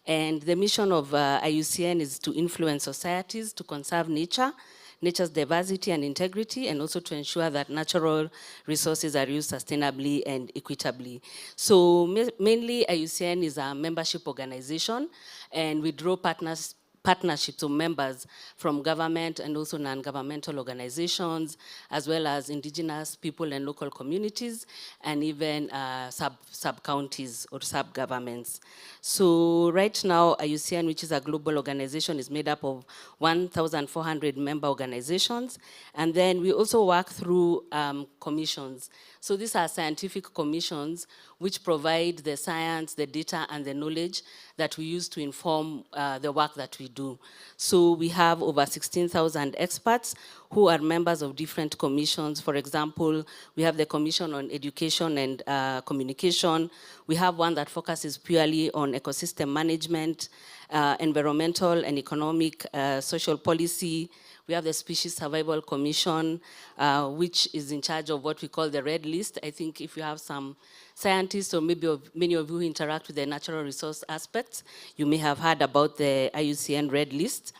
And the mission of IUCN is to influence societies to conserve nature, nature's diversity and integrity, and also to ensure that natural resources are used sustainably and equitably. So mainly IUCN is a membership organization, and we draw partnerships of members from government and also non-governmental organizations, as well as indigenous people and local communities, and even sub-counties or sub-governments. So right now, IUCN, which is a global organization, is made up of 1,400 member organizations. And then we also work through commissions. So these are scientific commissions which provide the science, the data, and the knowledge that we use to inform the work that we do. So we have over 16,000 experts who are members of different commissions. For example, we have the Commission on Education and Communication. We have one that focuses purely on ecosystem management, environmental and economic social policy. We have the Species Survival Commission, which is in charge of what we call the red list. I think if you have some scientists or maybe many of you who interact with the natural resource aspects, you may have heard about the IUCN red list.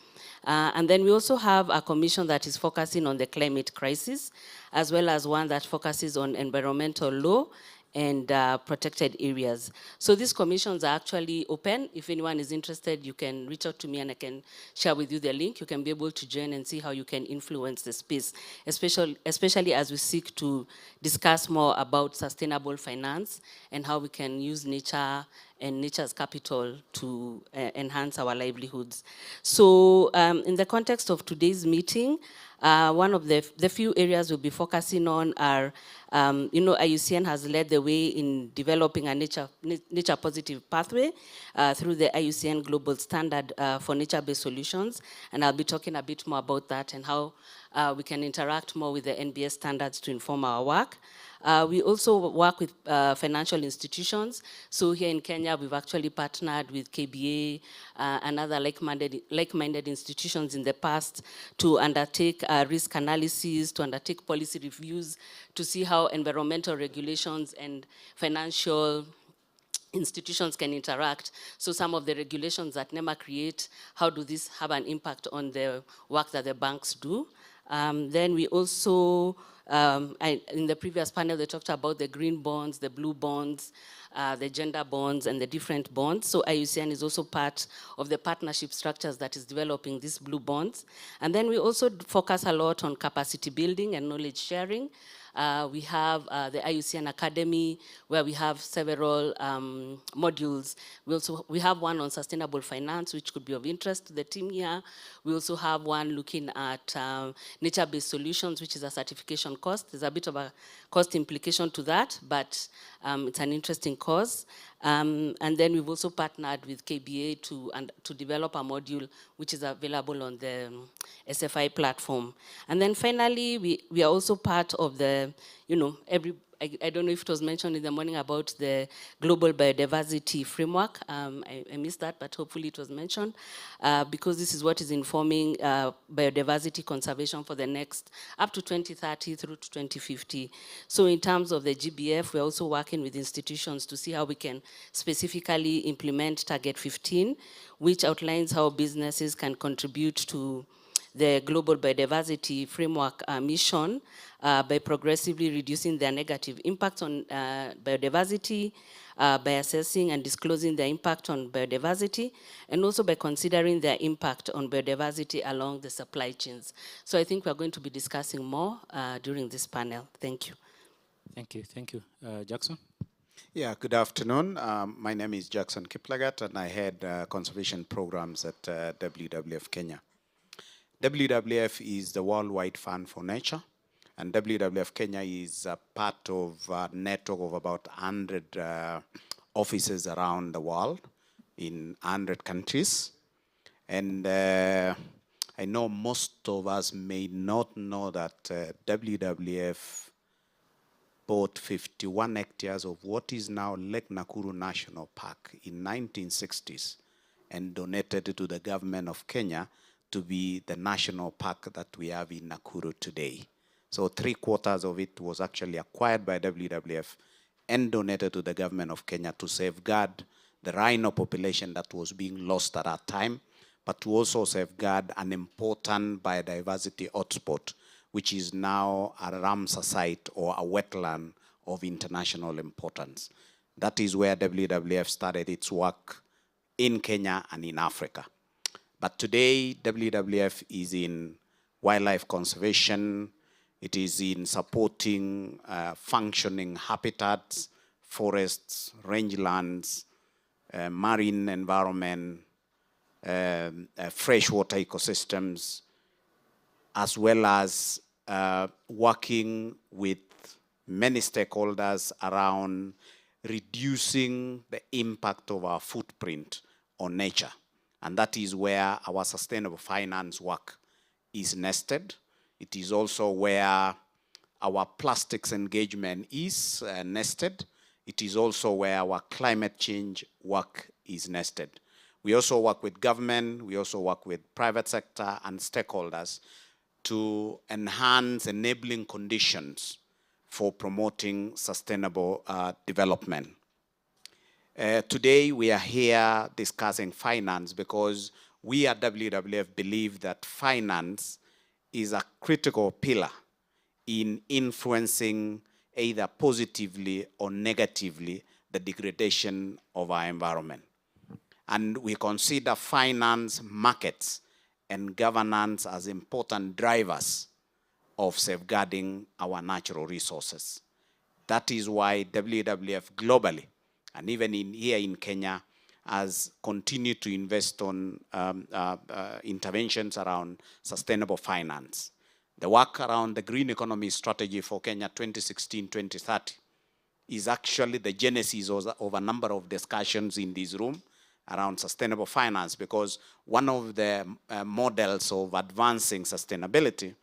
And then we also have a commission that is focusing on the climate crisis, as well as one that focuses on environmental law and protected areas. So these commissions are actually open. If anyone is interested, you can reach out to me and I can share with you the link. You can be able to join and see how you can influence the space, especially as we seek to discuss more about sustainable finance and how we can use nature and nature's capital to enhance our livelihoods. So in the context of today's meeting, one of the few areas we'll be focusing on are, IUCN has led the way in developing a nature positive pathway through the IUCN Global Standard for Nature-Based Solutions. And I'll be talking a bit more about that and how we can interact more with the NBS standards to inform our work. We also work with financial institutions. So here in Kenya, we've actually partnered with KBA and other like-minded institutions in the past to undertake risk analysis, to undertake policy reviews, to see how environmental regulations and financial institutions can interact. So some of the regulations that NEMA create, how do these have an impact on the work that the banks do? Then we also, in the previous panel, they talked about the green bonds, the blue bonds, the gender bonds, and the different bonds. So IUCN is also part of the partnership structures that is developing these blue bonds. And then we also focus a lot on capacity building and knowledge sharing. We have the IUCN Academy, where we have several modules. We have one on sustainable finance, which could be of interest to the team here. We also have one looking at nature-based solutions, which is a certification course. There's a bit of a cost implication to that, but it's an interesting course. And then we've also partnered with KBA to develop a module which is available on the SFI platform. And then finally, we are also part of the, I don't know if it was mentioned in the morning about the Global Biodiversity Framework. I missed that, but hopefully it was mentioned, because this is what is informing biodiversity conservation for the next, up to 2030 through to 2050. So in terms of the GBF, we're also working with institutions to see how we can specifically implement Target 15, which outlines how businesses can contribute to the Global Biodiversity Framework mission by progressively reducing their negative impact on biodiversity, by assessing and disclosing their impact on biodiversity, and also by considering their impact on biodiversity along the supply chains. So I think we're going to be discussing more during this panel. Thank you. Thank you. Jackson? Yeah, good afternoon. My name is Jackson Kiplagat, and I head conservation programs at WWF Kenya. WWF is the Worldwide Fund for Nature, and WWF Kenya is a part of a network of about 100 offices around the world in 100 countries. And I know most of us may not know that WWF bought 51 hectares of what is now Lake Nakuru National Park in 1960s and donated it to the government of Kenya to be the national park that we have in Nakuru today. So 3/4 of it was actually acquired by WWF and donated to the government of Kenya to safeguard the rhino population that was being lost at that time, but to also safeguard an important biodiversity hotspot, which is now a Ramsar site or a wetland of international importance. That is where WWF started its work in Kenya and in Africa. But today, WWF is in wildlife conservation. It is in supporting functioning habitats, forests, rangelands, marine environment, freshwater ecosystems, as well as working with many stakeholders around reducing the impact of our footprint on nature. And that is where our sustainable finance work is nested. It is also where our plastics engagement is nested. It is also where our climate change work is nested. We also work with government, we also work with private sector and stakeholders to enhance enabling conditions for promoting sustainable development. Today we are here discussing finance because we at WWF believe that finance is a critical pillar in influencing either positively or negatively the degradation of our environment. And we consider finance, markets, and governance as important drivers of safeguarding our natural resources. That is why WWF globally, and even here in Kenya, has continued to invest on interventions around sustainable finance. The work around the Green Economy Strategy for Kenya 2016-2030 is actually the genesis of a number of discussions in this room around sustainable finance, because one of the models of advancing sustainability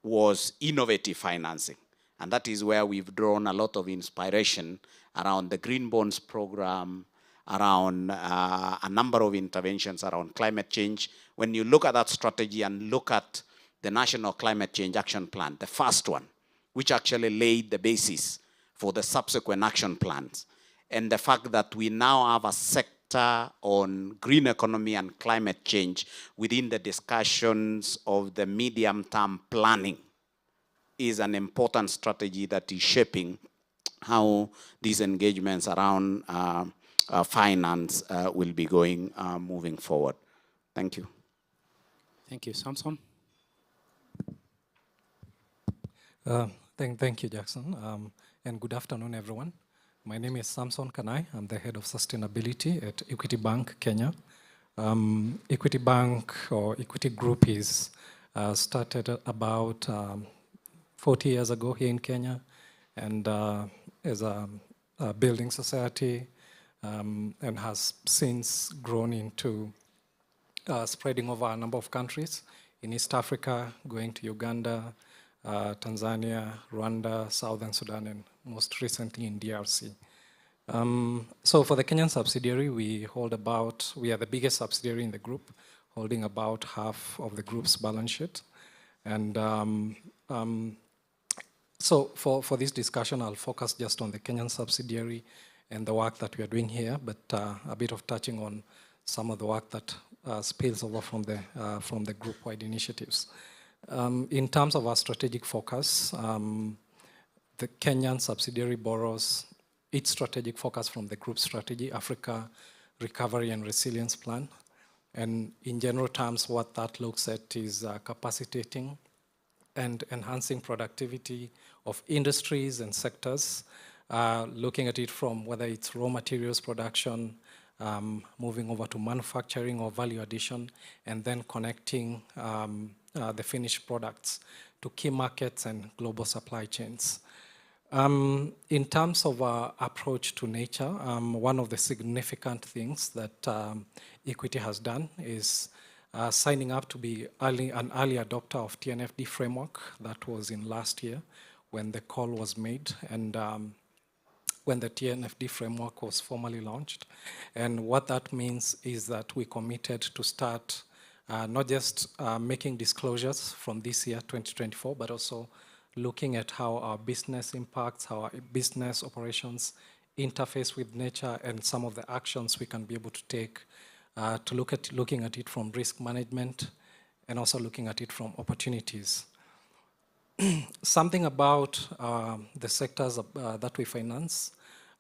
was innovative financing. And that is where we've drawn a lot of inspiration around the Green Bonds program, around a number of interventions around climate change. When you look at that strategy and look at the National Climate Change Action Plan, the first one, which actually laid the basis for the subsequent action plans, and the fact that we now have a sector on green economy and climate change within the discussions of the medium-term planning is an important strategy that is shaping how these engagements around finance will be going moving forward. Thank you. Thank you. Samson? Thank you, Jackson. And good afternoon, everyone. My name is Samson Kanai. I'm the head of sustainability at Equity Bank, Kenya. Equity Bank or Equity Group is started about 40 years ago here in Kenya, and is a building society, and has since grown into spreading over a number of countries in East Africa, going to Uganda, Tanzania, Rwanda, Southern Sudan, and most recently in DRC. So for the Kenyan subsidiary, we are the biggest subsidiary in the group, holding about half of the group's balance sheet. And so for this discussion, I'll focus just on the Kenyan subsidiary and the work that we are doing here, but a bit of touching on some of the work that spills over from the group-wide initiatives. In terms of our strategic focus, the Kenyan subsidiary borrows its strategic focus from the group strategy, Africa Recovery and Resilience Plan. And in general terms, what that looks at is capacitating and enhancing productivity of industries and sectors, looking at it from whether it's raw materials production, moving over to manufacturing or value addition, and then connecting the finished products to key markets and global supply chains. In terms of our approach to nature, one of the significant things that Equity has done is signing up to be an early adopter of TNFD framework. That was in last year when the call was made, and when the TNFD framework was formally launched. And what that means is that we committed to start not just making disclosures from this year, 2024, but also looking at how our business impacts, how our business operations interface with nature, and some of the actions we can be able to take to looking at it from risk management and also looking at it from opportunities. Something about the sectors that we finance.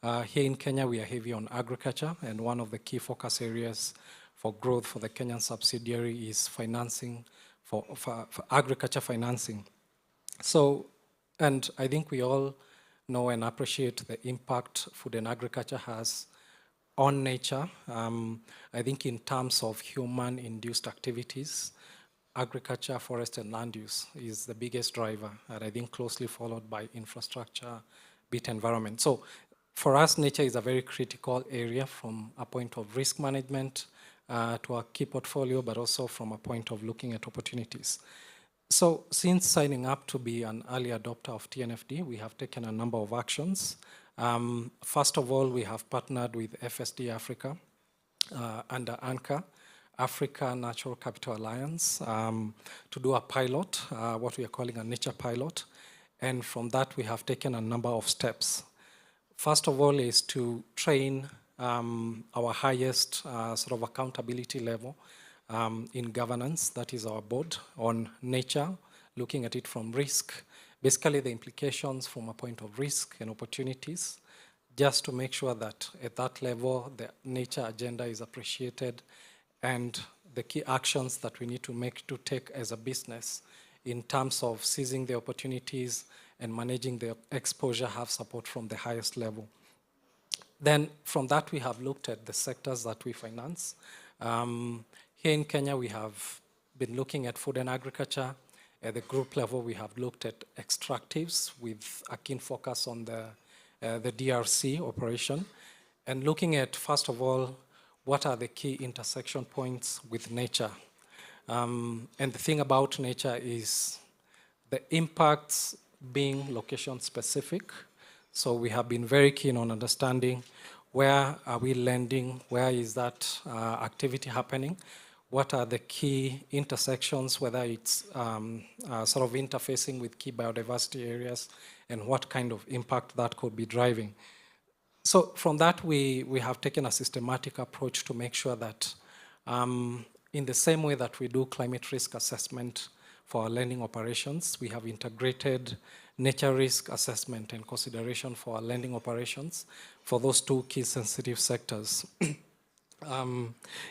Here in Kenya, we are heavy on agriculture, and one of the key focus areas for growth for the Kenyan subsidiary is financing, for agriculture financing. So, and I think we all know and appreciate the impact food and agriculture has on nature. I think in terms of human-induced activities, agriculture, forest, and land use is the biggest driver, and I think closely followed by infrastructure, built environment. So for us, nature is a very critical area from a point of risk management to our key portfolio, but also from a point of looking at opportunities. So since signing up to be an early adopter of TNFD, we have taken a number of actions. First of all, we have partnered with FSD Africa under ANCA, Africa Natural Capital Alliance, to do a pilot, what we are calling a nature pilot. And from that, we have taken a number of steps. First of all is to train our highest sort of accountability level in governance, that is our board, on nature, looking at it from risk, basically the implications from a point of risk and opportunities, just to make sure that at that level, the nature agenda is appreciated and the key actions that we need to take as a business in terms of seizing the opportunities and managing the exposure have support from the highest level. Then from that, we have looked at the sectors that we finance. Here in Kenya, we have been looking at food and agriculture. At the group level, we have looked at extractives with a keen focus on the DRC operation, and looking at, first of all, what are the key intersection points with nature. And the thing about nature is the impacts being location specific. So we have been very keen on understanding where are we landing, where is that activity happening, what are the key intersections, whether it's sort of interfacing with key biodiversity areas, and what kind of impact that could be driving. So from that, we have taken a systematic approach to make sure that in the same way that we do climate risk assessment for our lending operations, we have integrated nature risk assessment and consideration for our lending operations for those two key sensitive sectors.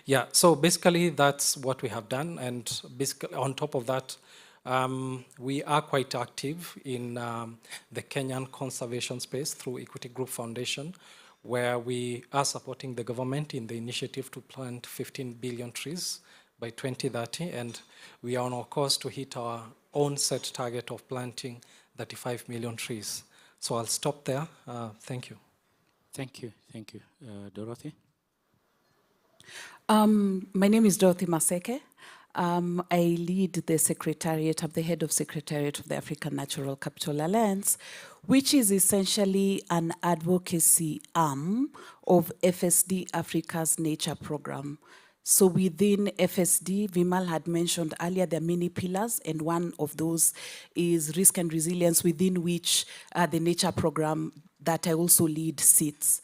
Yeah, so basically that's what we have done, and basically on top of that, We are quite active in the Kenyan conservation space through Equity Group Foundation, where we are supporting the government in the initiative to plant 15 billion trees by 2030, and we are on our course to hit our own set target of planting 35 million trees. So I'll stop there. Thank you. Thank you. Thank you. Dorothy? My name is Dorothy Maseke. I lead the secretariat, I'm the head of secretariat of the African Natural Capital Alliance, which is essentially an advocacy arm of FSD Africa's nature program. So within FSD, Vimal had mentioned earlier, there are many pillars, and one of those is risk and resilience, within which the nature program that I also lead sits.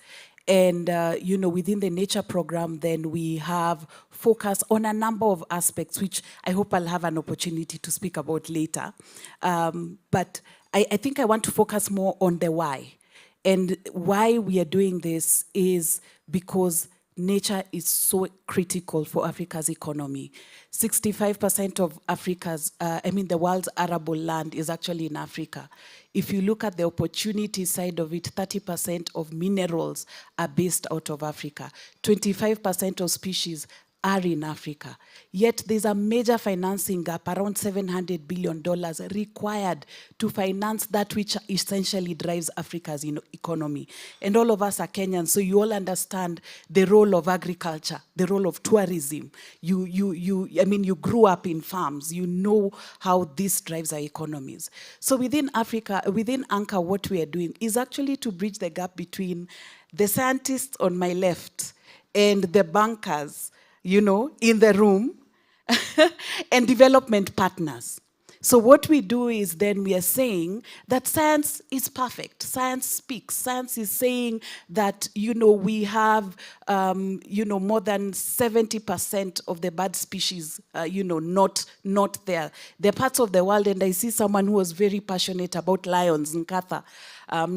And, you know, within the nature program, then we have focus on a number of aspects, which I hope I'll have an opportunity to speak about later. But I think I want to focus more on the why. And why we are doing this is because nature is so critical for Africa's economy. 65% of Africa's, the world's arable land is actually in Africa. If you look at the opportunity side of it, 30% of minerals are based out of Africa. 25% of species are in Africa. Yet there's a major financing gap, around $700 billion required to finance that which essentially drives Africa's economy. And all of us are Kenyans, so you all understand the role of agriculture, the role of tourism. You grew up in farms, you know how this drives our economies. So within Africa, within Anchor, what we are doing is actually to bridge the gap between the scientists on my left and the bankers, you know, in the room, and development partners. So what we do is then we are saying that science is perfect. Science speaks. Science is saying that, you know, we have, more than 70% of the bird species, not there. There are parts of the world, and I see someone who was very passionate about lions, Nkatha.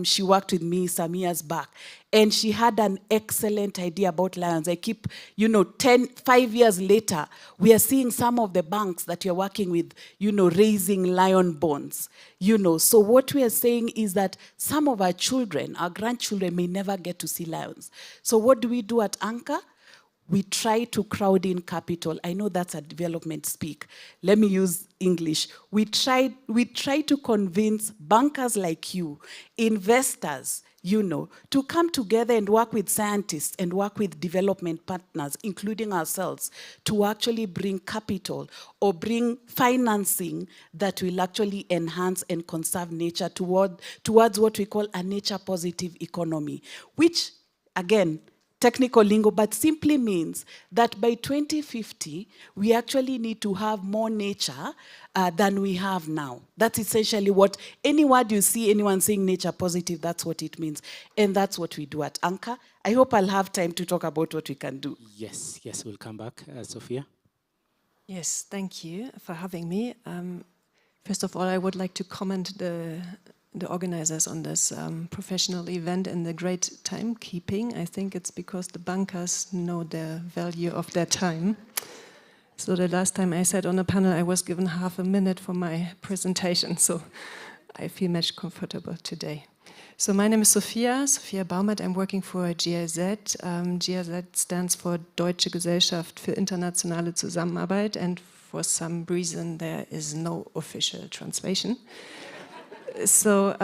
She worked with me some years back, and she had an excellent idea about lions. I keep, 5 years later, we are seeing some of the banks that you're working with, raising lion bonds. So what we are saying is that some of our children, our grandchildren, may never get to see lions. So what do we do at Anchor? We try to crowd in capital. I know that's a development speak. Let me use English. We try to convince bankers like you, investors, to come together and work with scientists and work with development partners, including ourselves, to actually bring capital or bring financing that will actually enhance and conserve nature towards what we call a nature positive economy, which, again, technical lingo, but simply means that by 2050, we actually need to have more nature than we have now. That's essentially what, any word you see anyone saying nature positive, that's what it means. And that's what we do at Anchor. I hope I'll have time to talk about what we can do. Yes, we'll come back. Sophia? Yes, thank you for having me. First of all, I would like to comment the organizers on this professional event and the great timekeeping. I think it's because the bankers know the value of their time. So the last time I sat on a panel, I was given half a minute for my presentation, so I feel much comfortable today. So my name is Sophia Baumert. I'm working for GIZ. GIZ stands for Deutsche Gesellschaft für internationale Zusammenarbeit, and for some reason there is no official translation. So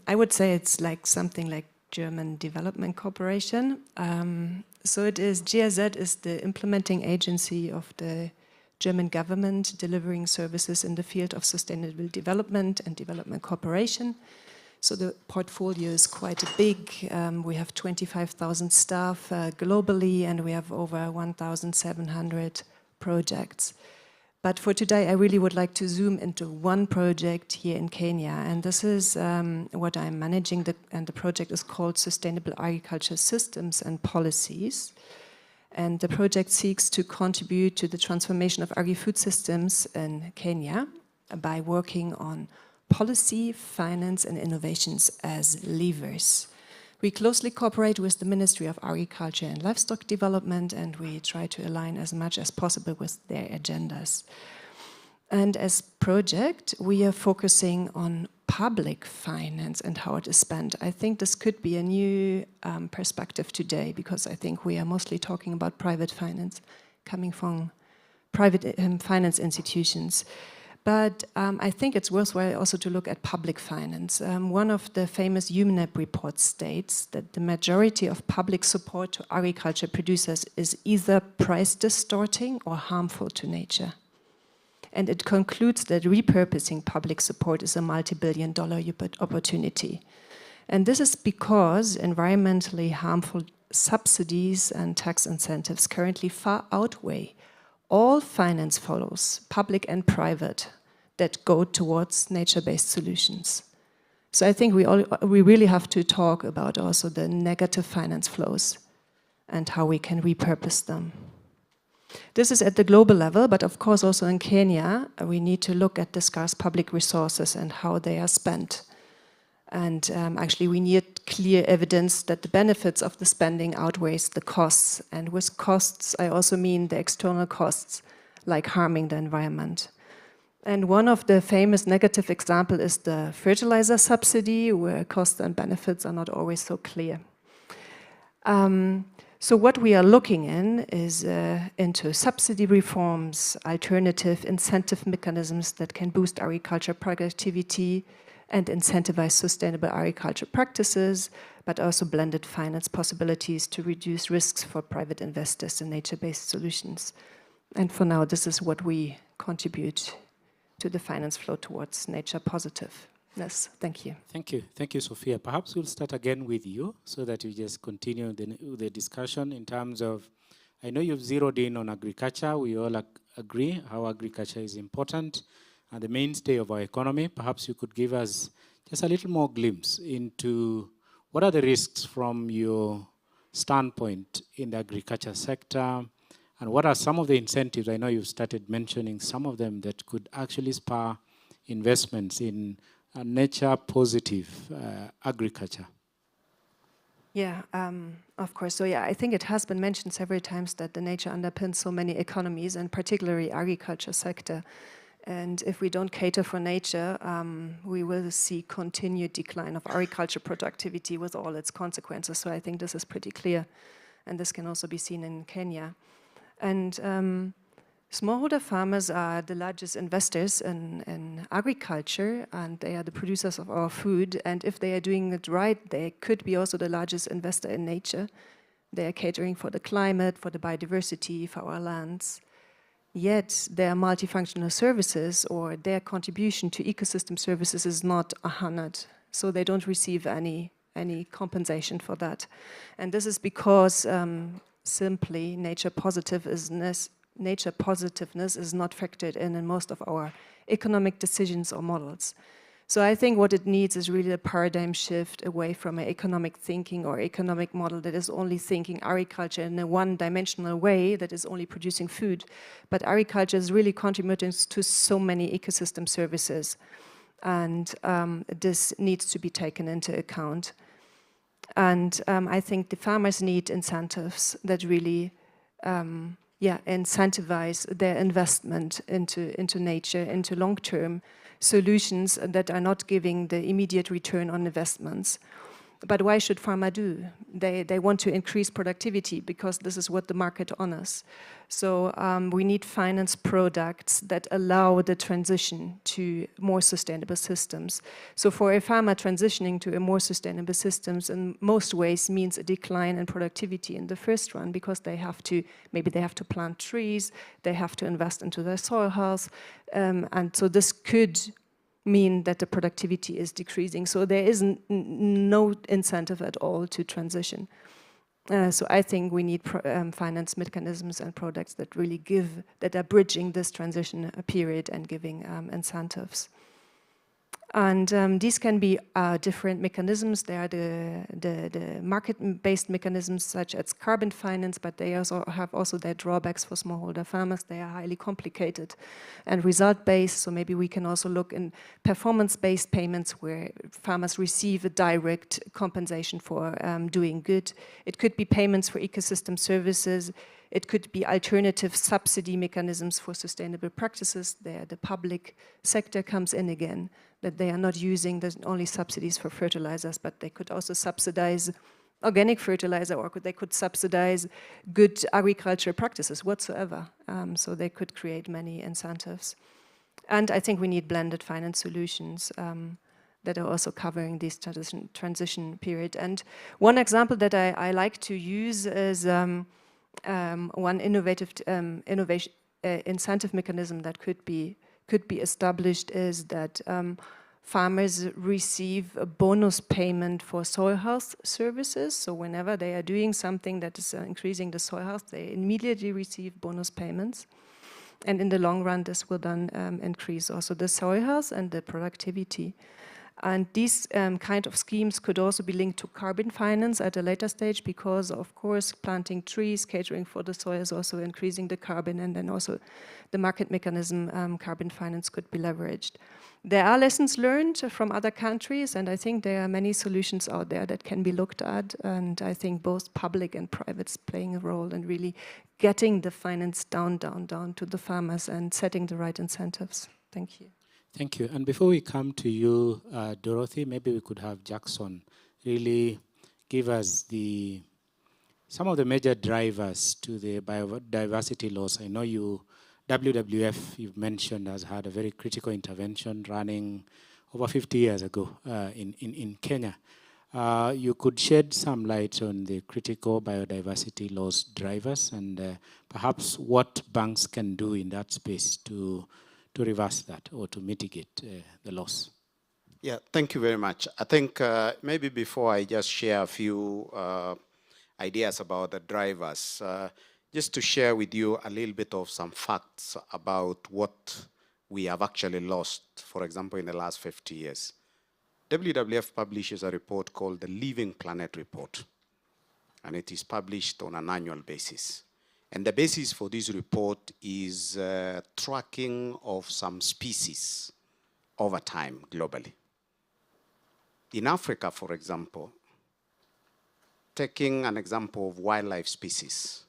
I would say it's like something like German Development Corporation. So it is, GIZ is the implementing agency of the German government delivering services in the field of sustainable development and development cooperation. So the portfolio is quite big. We have 25,000 staff globally, and we have over 1,700 projects. But for today, I really would like to zoom into one project here in Kenya, and this is what I'm managing, and the project is called Sustainable Agriculture Systems and Policies. And the project seeks to contribute to the transformation of agri-food systems in Kenya by working on policy, finance, and innovations as levers. We closely cooperate with the Ministry of Agriculture and Livestock Development, and we try to align as much as possible with their agendas. And as project, we are focusing on public finance and how it is spent. I think this could be a new perspective today, because I think we are mostly talking about private finance coming from private finance institutions. But I think it's worthwhile also to look at public finance. One of the famous UNEP reports states that the majority of public support to agriculture producers is either price distorting or harmful to nature. And it concludes that repurposing public support is a multi-billion-dollar opportunity. And this is because environmentally harmful subsidies and tax incentives currently far outweigh all finance flows, public and private, that go towards nature-based solutions. So I think we really have to talk about also the negative finance flows and how we can repurpose them. This is at the global level, but of course also in Kenya, we need to look at the scarce public resources and how they are spent. And actually we need clear evidence that the benefits of the spending outweighs the costs. And with costs, I also mean the external costs, like harming the environment. And one of the famous negative examples is the fertilizer subsidy, where costs and benefits are not always so clear. So what we are looking in is into subsidy reforms, alternative incentive mechanisms that can boost agriculture productivity and incentivize sustainable agriculture practices, but also blended finance possibilities to reduce risks for private investors in nature-based solutions. And for now, this is what we contribute to the finance flow towards nature positiveness. Thank you. Thank you. Thank you, Sophia. Perhaps we'll start again with you so that you just continue the discussion in terms of, I know you've zeroed in on agriculture. We all agree how agriculture is important and the mainstay of our economy. Perhaps you could give us just a little more glimpse into what are the risks from your standpoint in the agriculture sector, and what are some of the incentives, I know you've started mentioning some of them, that could actually spur investments in nature-positive agriculture? Yeah, of course. So yeah, I think it has been mentioned several times that the nature underpins so many economies, and particularly agriculture sector. And if we don't cater for nature, we will see continued decline of agriculture productivity with all its consequences. So I think this is pretty clear. And this can also be seen in Kenya. And smallholder farmers are the largest investors in agriculture, and they are the producers of our food. And if they are doing it right, they could be also the largest investor in nature. They are catering for the climate, for the biodiversity, for our lands. Yet their multifunctional services or their contribution to ecosystem services is not 100. So they don't receive any compensation for that. And this is because simply nature positiveness is not factored in most of our economic decisions or models. So I think what it needs is really a paradigm shift away from an economic thinking or economic model that is only thinking agriculture in a one-dimensional way, that is only producing food. But agriculture is really contributing to so many ecosystem services. And this needs to be taken into account. And I think the farmers need incentives that really incentivize their investment into nature, into long-term solutions that are not giving the immediate return on investments. But why should farmers do? They want to increase productivity because this is what the market honors. So we need finance products that allow the transition to more sustainable systems. So for a farmer, transitioning to a more sustainable systems in most ways means a decline in productivity in the first run, because maybe they have to plant trees, they have to invest into their soil health, and so this could mean that the productivity is decreasing. So there is no incentive at all to transition. So I think we need finance mechanisms and products that really that are bridging this transition period and giving incentives. And these can be different mechanisms. There are the market-based mechanisms such as carbon finance, but they also have their drawbacks for smallholder farmers. They are highly complicated and result-based, so maybe we can also look in performance-based payments where farmers receive a direct compensation for doing good. It could be payments for ecosystem services. It could be alternative subsidy mechanisms for sustainable practices. There, the public sector comes in again, that they are not using only subsidies for fertilizers, but they could also subsidize organic fertilizer, or they could subsidize good agricultural practices whatsoever. So they could create many incentives. And I think we need blended finance solutions that are also covering this transition period. And one example that I like to use is one innovative incentive mechanism that could be established is that farmers receive a bonus payment for soil health services. So whenever they are doing something that is increasing the soil health, they immediately receive bonus payments. And in the long run, this will then increase also the soil health and the productivity. And these kind of schemes could also be linked to carbon finance at a later stage, because of course planting trees, catering for the soil is also increasing the carbon, and then also the market mechanism, carbon finance could be leveraged. There are lessons learned from other countries, and I think there are many solutions out there that can be looked at, and I think both public and private's playing a role in really getting the finance down to the farmers and setting the right incentives. Thank you. Thank you. And before we come to you, Dorothy, maybe we could have Jackson really give us some of the major drivers to the biodiversity loss. I know WWF, you've mentioned, has had a very critical intervention running over 50 years ago in Kenya. You could shed some light on the critical biodiversity loss drivers and perhaps what banks can do in that space to reverse that or to mitigate the loss. Yeah, thank you very much. I think maybe before I just share a few ideas about the drivers, just to share with you a little bit of some facts about what we have actually lost, for example, in the last 50 years. WWF publishes a report called the Living Planet Report, and it is published on an annual basis. And the basis for this report is tracking of some species over time globally. In Africa, for example, taking an example of wildlife species,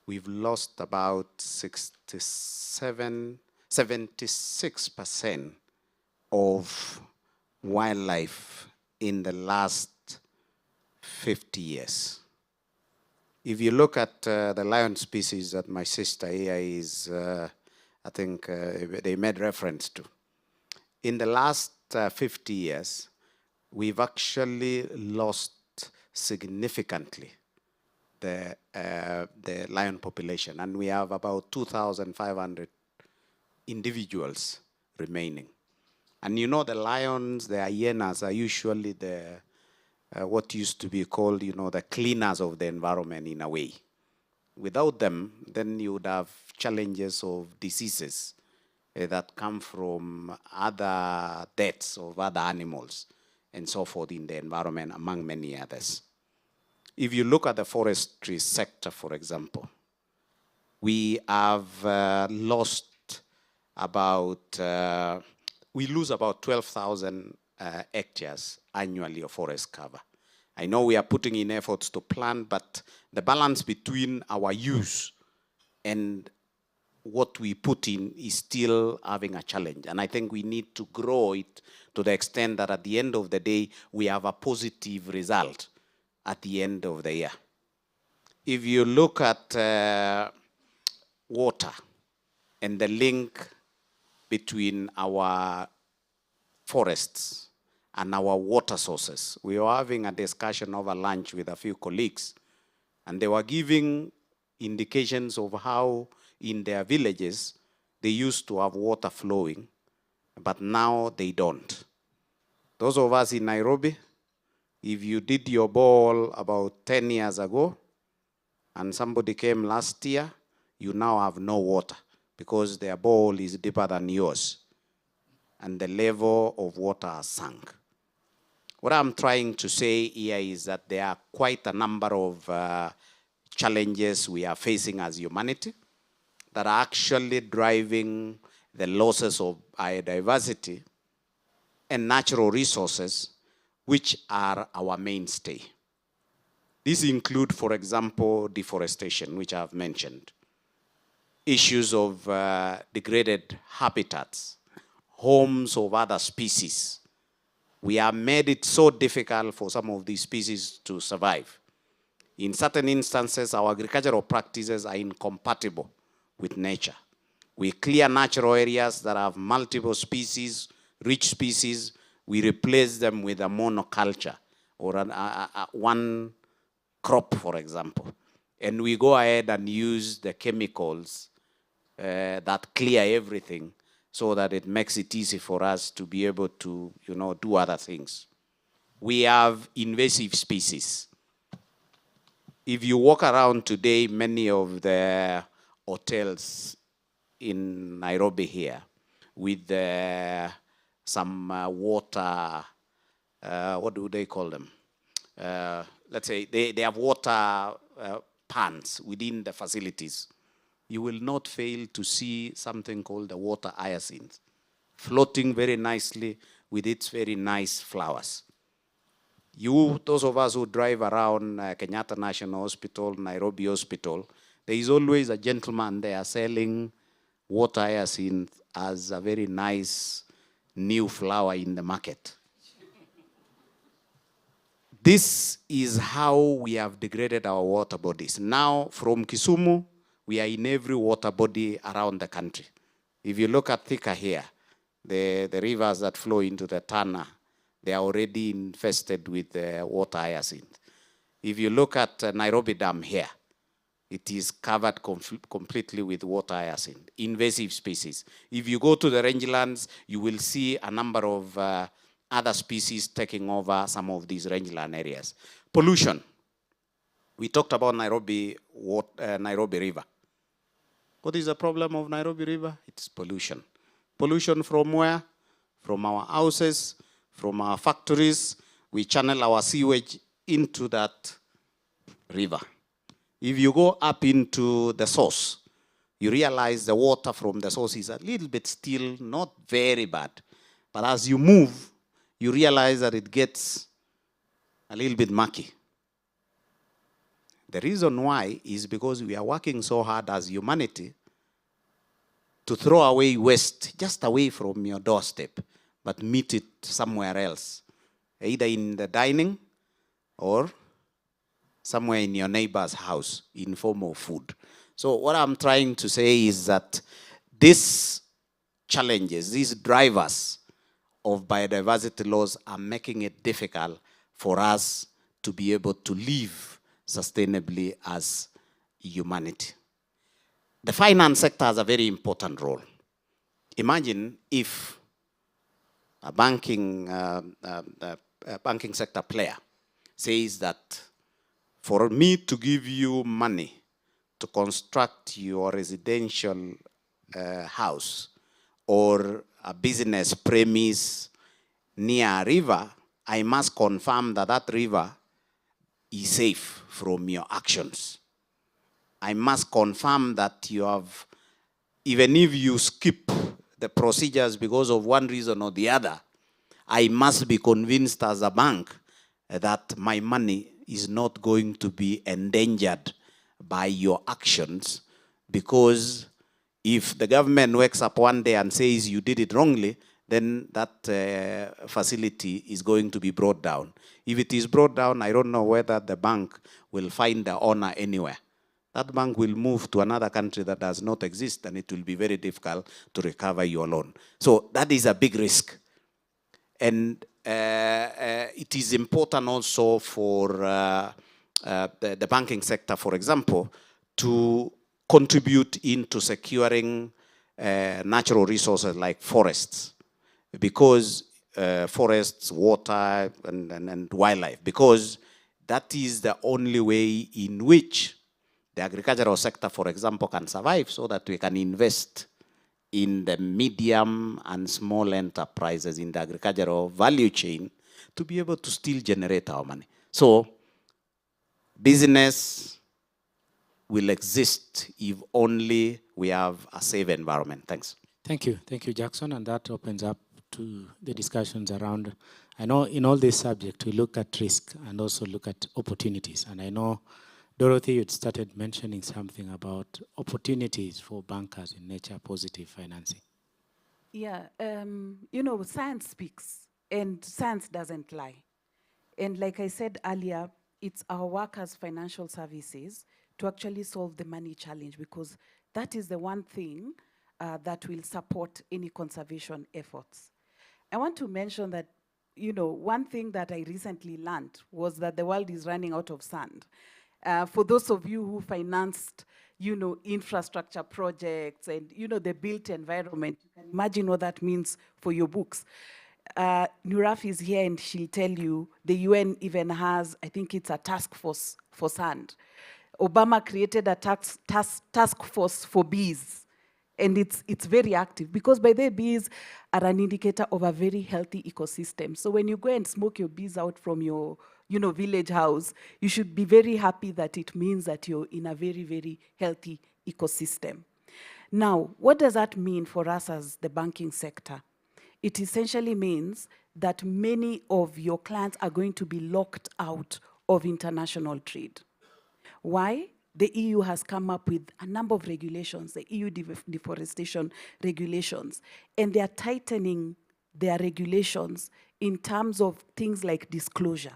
we've lost about 76% of wildlife in the last 50 years. If you look at the lion species that my sister here is, I think they made reference to, in the last 50 years, we've actually lost significantly the lion population, and we have about 2,500 individuals remaining. And you know, the lions, the hyenas are usually the what used to be called, the cleaners of the environment in a way. Without them, then you would have challenges of diseases that come from other deaths of other animals and so forth in the environment, among many others. If you look at the forestry sector, for example, we have lost about, we lose about 12,000 hectares annually of forest cover. I know we are putting in efforts to plant, but the balance between our use and what we put in is still having a challenge. And I think we need to grow it to the extent that at the end of the day, we have a positive result at the end of the year. If you look at water and the link between our forests and our water sources. We were having a discussion over lunch with a few colleagues, and they were giving indications of how in their villages they used to have water flowing, but now they don't. Those of us in Nairobi, if you did your bore about 10 years ago, and somebody came last year, you now have no water because their bore is deeper than yours, and the level of water has sunk. What I'm trying to say here is that there are quite a number of challenges we are facing as humanity that are actually driving the losses of biodiversity and natural resources, which are our mainstay. These include, for example, deforestation, which I've mentioned, issues of degraded habitats, homes of other species. We have made it so difficult for some of these species to survive. In certain instances, our agricultural practices are incompatible with nature. We clear natural areas that have multiple species, rich species. We replace them with a monoculture or one crop, for example. And we go ahead and use the chemicals that clear everything so that it makes it easy for us to be able to, do other things. We have invasive species. If you walk around today, many of the hotels in Nairobi here with some water, what do they call them? Let's say they have water pans within the facilities. You will not fail to see something called the water hyacinth, floating very nicely with its very nice flowers. Those of us who drive around Kenyatta National Hospital, Nairobi Hospital, there is always a gentleman there selling water hyacinth as a very nice new flower in the market. This is how we have degraded our water bodies. Now, from Kisumu, we are in every water body around the country. If you look at Thika here, the rivers that flow into the Tana, they are already infested with water hyacinth. If you look at Nairobi Dam here, it is covered completely with water hyacinth, invasive species. If you go to the rangelands, you will see a number of other species taking over some of these rangeland areas. Pollution. We talked about Nairobi River. What is the problem of Nairobi River? It's pollution. Pollution from where? From our houses, from our factories. We channel our sewage into that river. If you go up into the source, you realize the water from the source is a little bit still, not very bad. But as you move, you realize that it gets a little bit murky. The reason why is because we are working so hard as humanity to throw away waste just away from your doorstep, but meet it somewhere else, either in the dining or somewhere in your neighbor's house in form of food. So what I'm trying to say is that these challenges, these drivers of biodiversity laws are making it difficult for us to be able to live sustainably as humanity. The finance sector has a very important role. Imagine if a banking sector player says that for me to give you money to construct your residential house or a business premise near a river, I must confirm that that river is safe from your actions. I must confirm that you have, even if you skip the procedures because of one reason or the other, I must be convinced as a bank that my money is not going to be endangered by your actions, because if the government wakes up one day and says you did it wrongly, then that facility is going to be brought down. If it is brought down, I don't know whether the bank will find the owner anywhere. That bank will move to another country that does not exist, and it will be very difficult to recover your loan. So that is a big risk. And it is important also for the banking sector, for example, to contribute into securing natural resources like forests, because forests, water, and wildlife, because that is the only way in which the agricultural sector, for example, can survive, so that we can invest in the medium and small enterprises in the agricultural value chain to be able to still generate our money. So business will exist if only we have a safe environment. Thanks. Thank you, Jackson, and that opens up to the discussions around I know in all this subject, we look at risk and also look at opportunities. And I know, Dorothy, you started mentioning something about opportunities for bankers in nature positive financing. Yeah, you know, science speaks and science doesn't lie. And like I said earlier, it's our work as financial services to actually solve the money challenge, because that is the one thing that will support any conservation efforts. I want to mention that, you know, one thing that I recently learned was that the world is running out of sand. For those of you who financed, you know, infrastructure projects and, you know, the built environment, you can imagine what that means for your books. Nuraf is here and she'll tell you the UN even has, I think it's a task force for sand. Obama created a task force for bees. And it's very active because by the way, bees are an indicator of a very healthy ecosystem. So when you go and smoke your bees out from your, you know, village house, you should be very happy that it means that you're in a very, very healthy ecosystem. Now, what does that mean for us as the banking sector? It essentially means that many of your clients are going to be locked out of international trade. Why? The EU has come up with a number of regulations, the EU deforestation regulations, and they are tightening their regulations in terms of things like disclosure.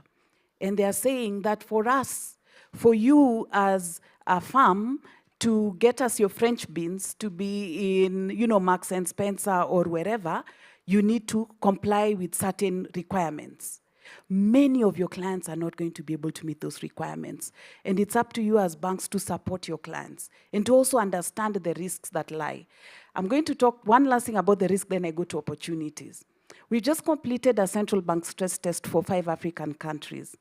And they are saying that for us, for you as a farm to get us your French beans to be in, you know, Marks and Spencer or wherever, you need to comply with certain requirements. Many of your clients are not going to be able to meet those requirements. And it's up to you as banks to support your clients and to also understand the risks that lie. I'm going to talk one last thing about the risk, then I go to opportunities. We just completed a central bank stress test for 5 African countries.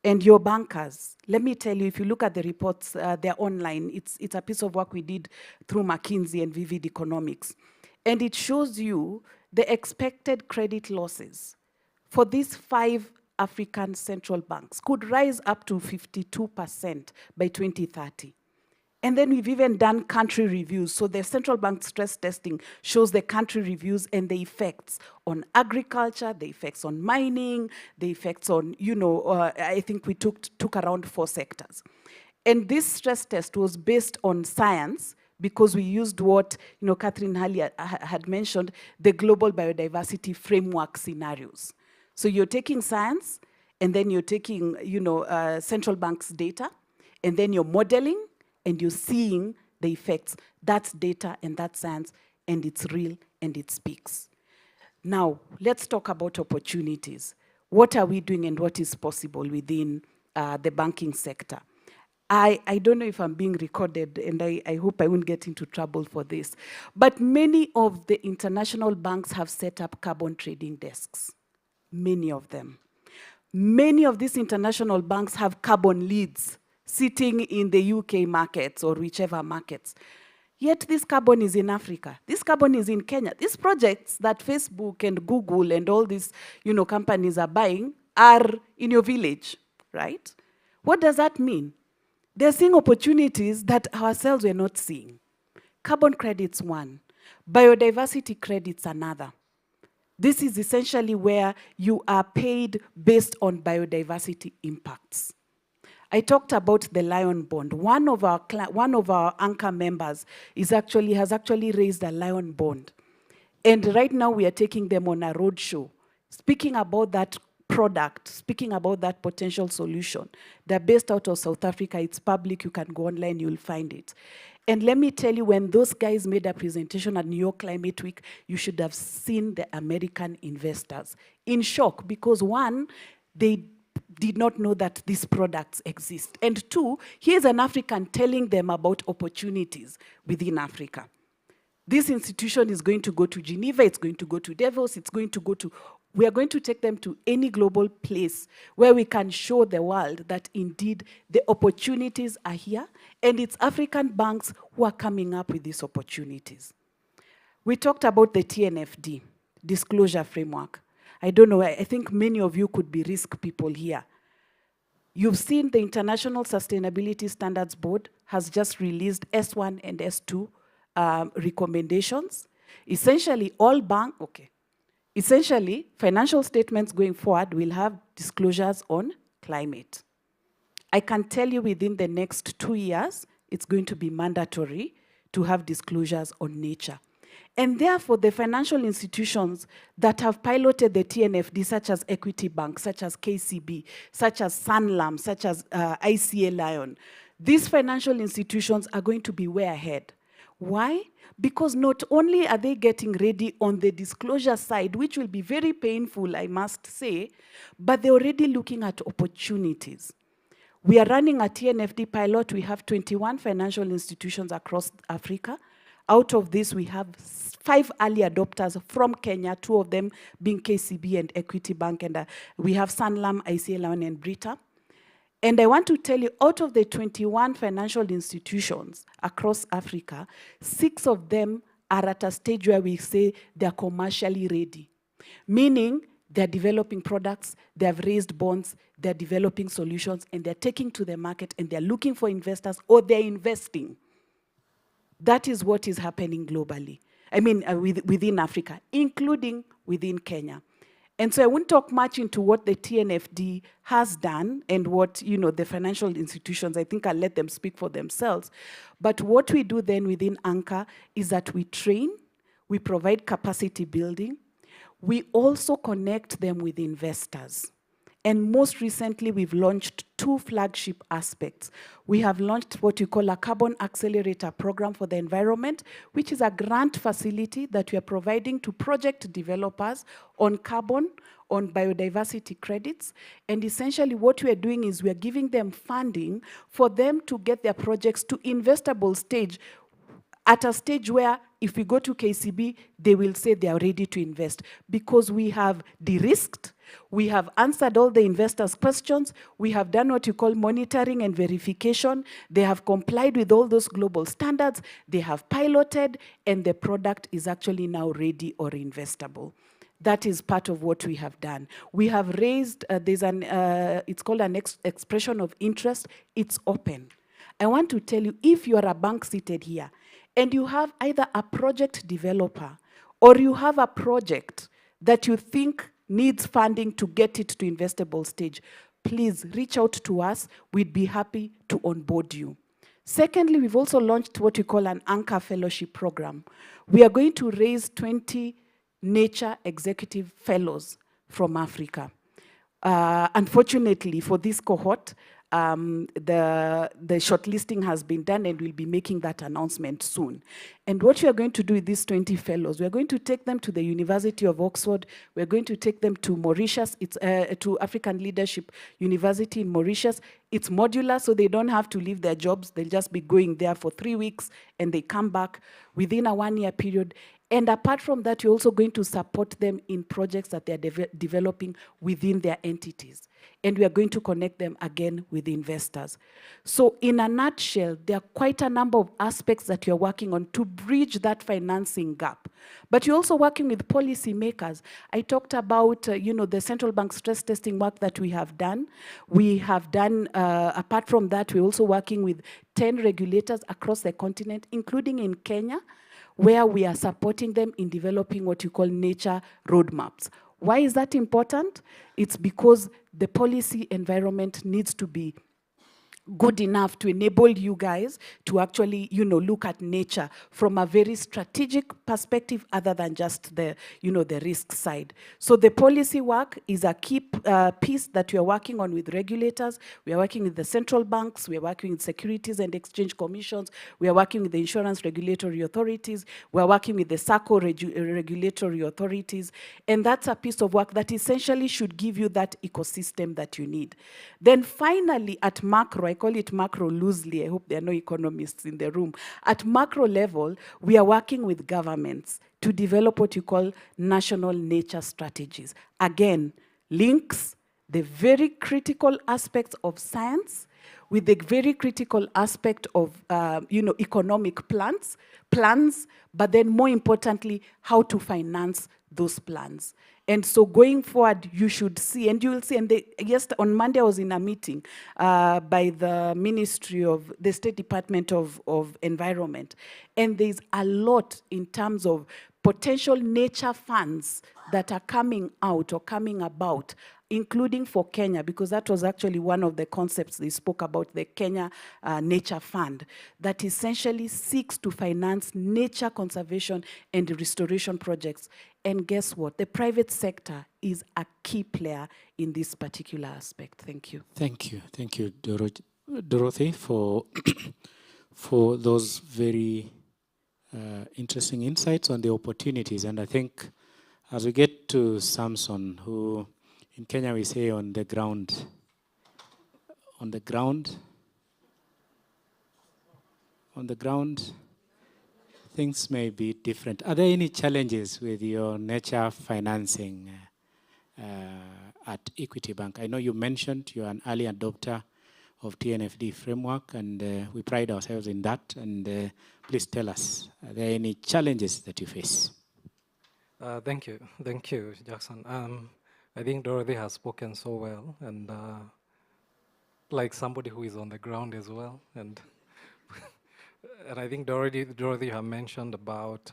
And your bankers, let me tell you, if you look at the reports, they're online. It's a piece of work we did through McKinsey and Vivid Economics. And it shows you the expected credit losses for these 5 African central banks could rise up to 52% by 2030. And then we've even done country reviews. So the central bank stress testing shows the country reviews and the effects on agriculture, the effects on mining, the effects on, you know, I think we took around 4 sectors. And this stress test was based on science, because we used what, you know, Catherine Halley had mentioned, the global biodiversity framework scenarios. So you're taking science, and then you're taking, you know, central bank's data, and then you're modeling, and you're seeing the effects. That's data and that's science, and it's real, and it speaks. Now, let's talk about opportunities. What are we doing and what is possible within the banking sector? I don't know if I'm being recorded, and I hope I won't get into trouble for this, but many of the international banks have set up carbon trading desks. Many of them. Many of these international banks have carbon leads sitting in the UK markets or whichever markets. Yet this carbon is in Africa. This carbon is in Kenya. These projects that Facebook and Google and all these, you know, companies are buying are in your village, right? What does that mean? They're seeing opportunities that ourselves we're not seeing. Carbon credits one, biodiversity credits another. This is essentially where you are paid based on biodiversity impacts. I talked about the Lion Bond. One of our anchor members has actually raised a Lion Bond. And right now we are taking them on a roadshow, speaking about that product, speaking about that potential solution. They're based out of South Africa. It's public. You can go online. You'll find it. And let me tell you, when those guys made a presentation at New York Climate Week, you should have seen the American investors in shock because, one, they did not know that these products exist. And 2, here's an African telling them about opportunities within Africa. This institution is going to go to Geneva, it's going to go to Davos, we are going to take them to any global place where we can show the world that indeed the opportunities are here, and it's African banks who are coming up with these opportunities. We talked about the TNFD, disclosure framework. I don't know, I think many of you could be risk people here. You've seen the International Sustainability Standards Board has just released S1 and S2 recommendations. Essentially, all banks, Essentially, financial statements going forward will have disclosures on climate. I can tell you within the next 2 years, it's going to be mandatory to have disclosures on nature. And therefore, the financial institutions that have piloted the TNFD, such as Equity Bank, such as KCB, such as Sanlam, such as ICA Lion, these financial institutions are going to be way ahead. Why? Because not only are they getting ready on the disclosure side, which will be very painful, I must say, but they're already looking at opportunities. We are running a TNFD pilot. We have 21 financial institutions across Africa. Out of this, we have 5 early adopters from Kenya, 2 of them being KCB and Equity Bank, and we have Sanlam, ICA Lion, and Brita. And I want to tell you, out of the 21 financial institutions across Africa, 6 of them are at a stage where we say they're commercially ready, meaning they're developing products, they have raised bonds, they're developing solutions, and they're taking to the market, and they're looking for investors, or they're investing. That is what is happening globally. I mean, within Africa, including within Kenya. And so I won't talk much into what the TNFD has done and what, the financial institutions, I think I'll let them speak for themselves. But what we do then within Anchor is that we train, we provide capacity building, we also connect them with investors. And most recently, we've launched 2 flagship aspects. We have launched what we call a Carbon Accelerator Program for the environment, which is a grant facility that we are providing to project developers on carbon, on biodiversity credits. And essentially what we are doing is we are giving them funding for them to get their projects to investable stage, at a stage where if we go to KCB, they will say they are ready to invest because we have de-risked, we have answered all the investors' questions, we have done what you call monitoring and verification, they have complied with all those global standards, they have piloted, and the product is actually now ready or investable. That is part of what we have done. We have raised, it's called an expression of interest, it's open. I want to tell you, if you are a bank seated here, and you have either a project developer or you have a project that you think needs funding to get it to investable stage, please reach out to us. We'd be happy to onboard you. Secondly, we've also launched what we call an Anchor Fellowship Program. We are going to raise 20 nature executive fellows from Africa. Unfortunately, for this cohort, the shortlisting has been done, and we'll be making that announcement soon. And what we are going to do with these 20 fellows, we are going to take them to the University of Oxford, we're going to take them to Mauritius, to African Leadership University in Mauritius. It's modular, so they don't have to leave their jobs. They'll just be going there for 3 weeks, and they come back within a 1-year period. And apart from that, you're also going to support them in projects that they're developing within their entities. And we are going to connect them again with investors. So in a nutshell, there are quite a number of aspects that you're working on to bridge that financing gap. But you're also working with policymakers. I talked about, the central bank stress testing work that we have done. We have done, apart from that, we're also working with 10 regulators across the continent, including in Kenya, where we are supporting them in developing what you call nature roadmaps. Why is that important? It's because the policy environment needs to be good enough to enable you guys to actually, look at nature from a very strategic perspective other than just the, the risk side. So the policy work is a key piece that we are working on with regulators. We are working with the central banks. We are working with Securities and Exchange Commissions. We are working with the insurance regulatory authorities. We are working with the SACCO regulatory authorities. And that's a piece of work that essentially should give you that ecosystem that you need. Then finally, at macro, I call it macro loosely. I hope there are no economists in the room. At macro level, we are working with governments to develop what you call national nature strategies. Again, links the very critical aspects of science with the very critical aspect of economic plans, but then more importantly, how to finance those plans. And so going forward, you should see, and you will see, and yes, on Monday I was in a meeting by the Ministry of, the State Department of Environment, and there's a lot in terms of potential nature funds that are coming out or coming about, including for Kenya, because that was actually one of the concepts they spoke about, the Kenya Nature Fund, that essentially seeks to finance nature conservation and restoration projects. And guess what? The private sector is a key player in this particular aspect. Thank you. Thank you, Dorothy, for for those very interesting insights on the opportunities. And I think as we get to Samson, who in Kenya we say on the ground, things may be different. Are there any challenges with your nature financing at Equity Bank? I know you mentioned you're an early adopter of TNFD framework, and we pride ourselves in that. And please tell us, are there any challenges that you face? Thank you, Jackson. I think Dorothy has spoken so well, and like somebody who is on the ground as well, and and I think Dorothy have mentioned about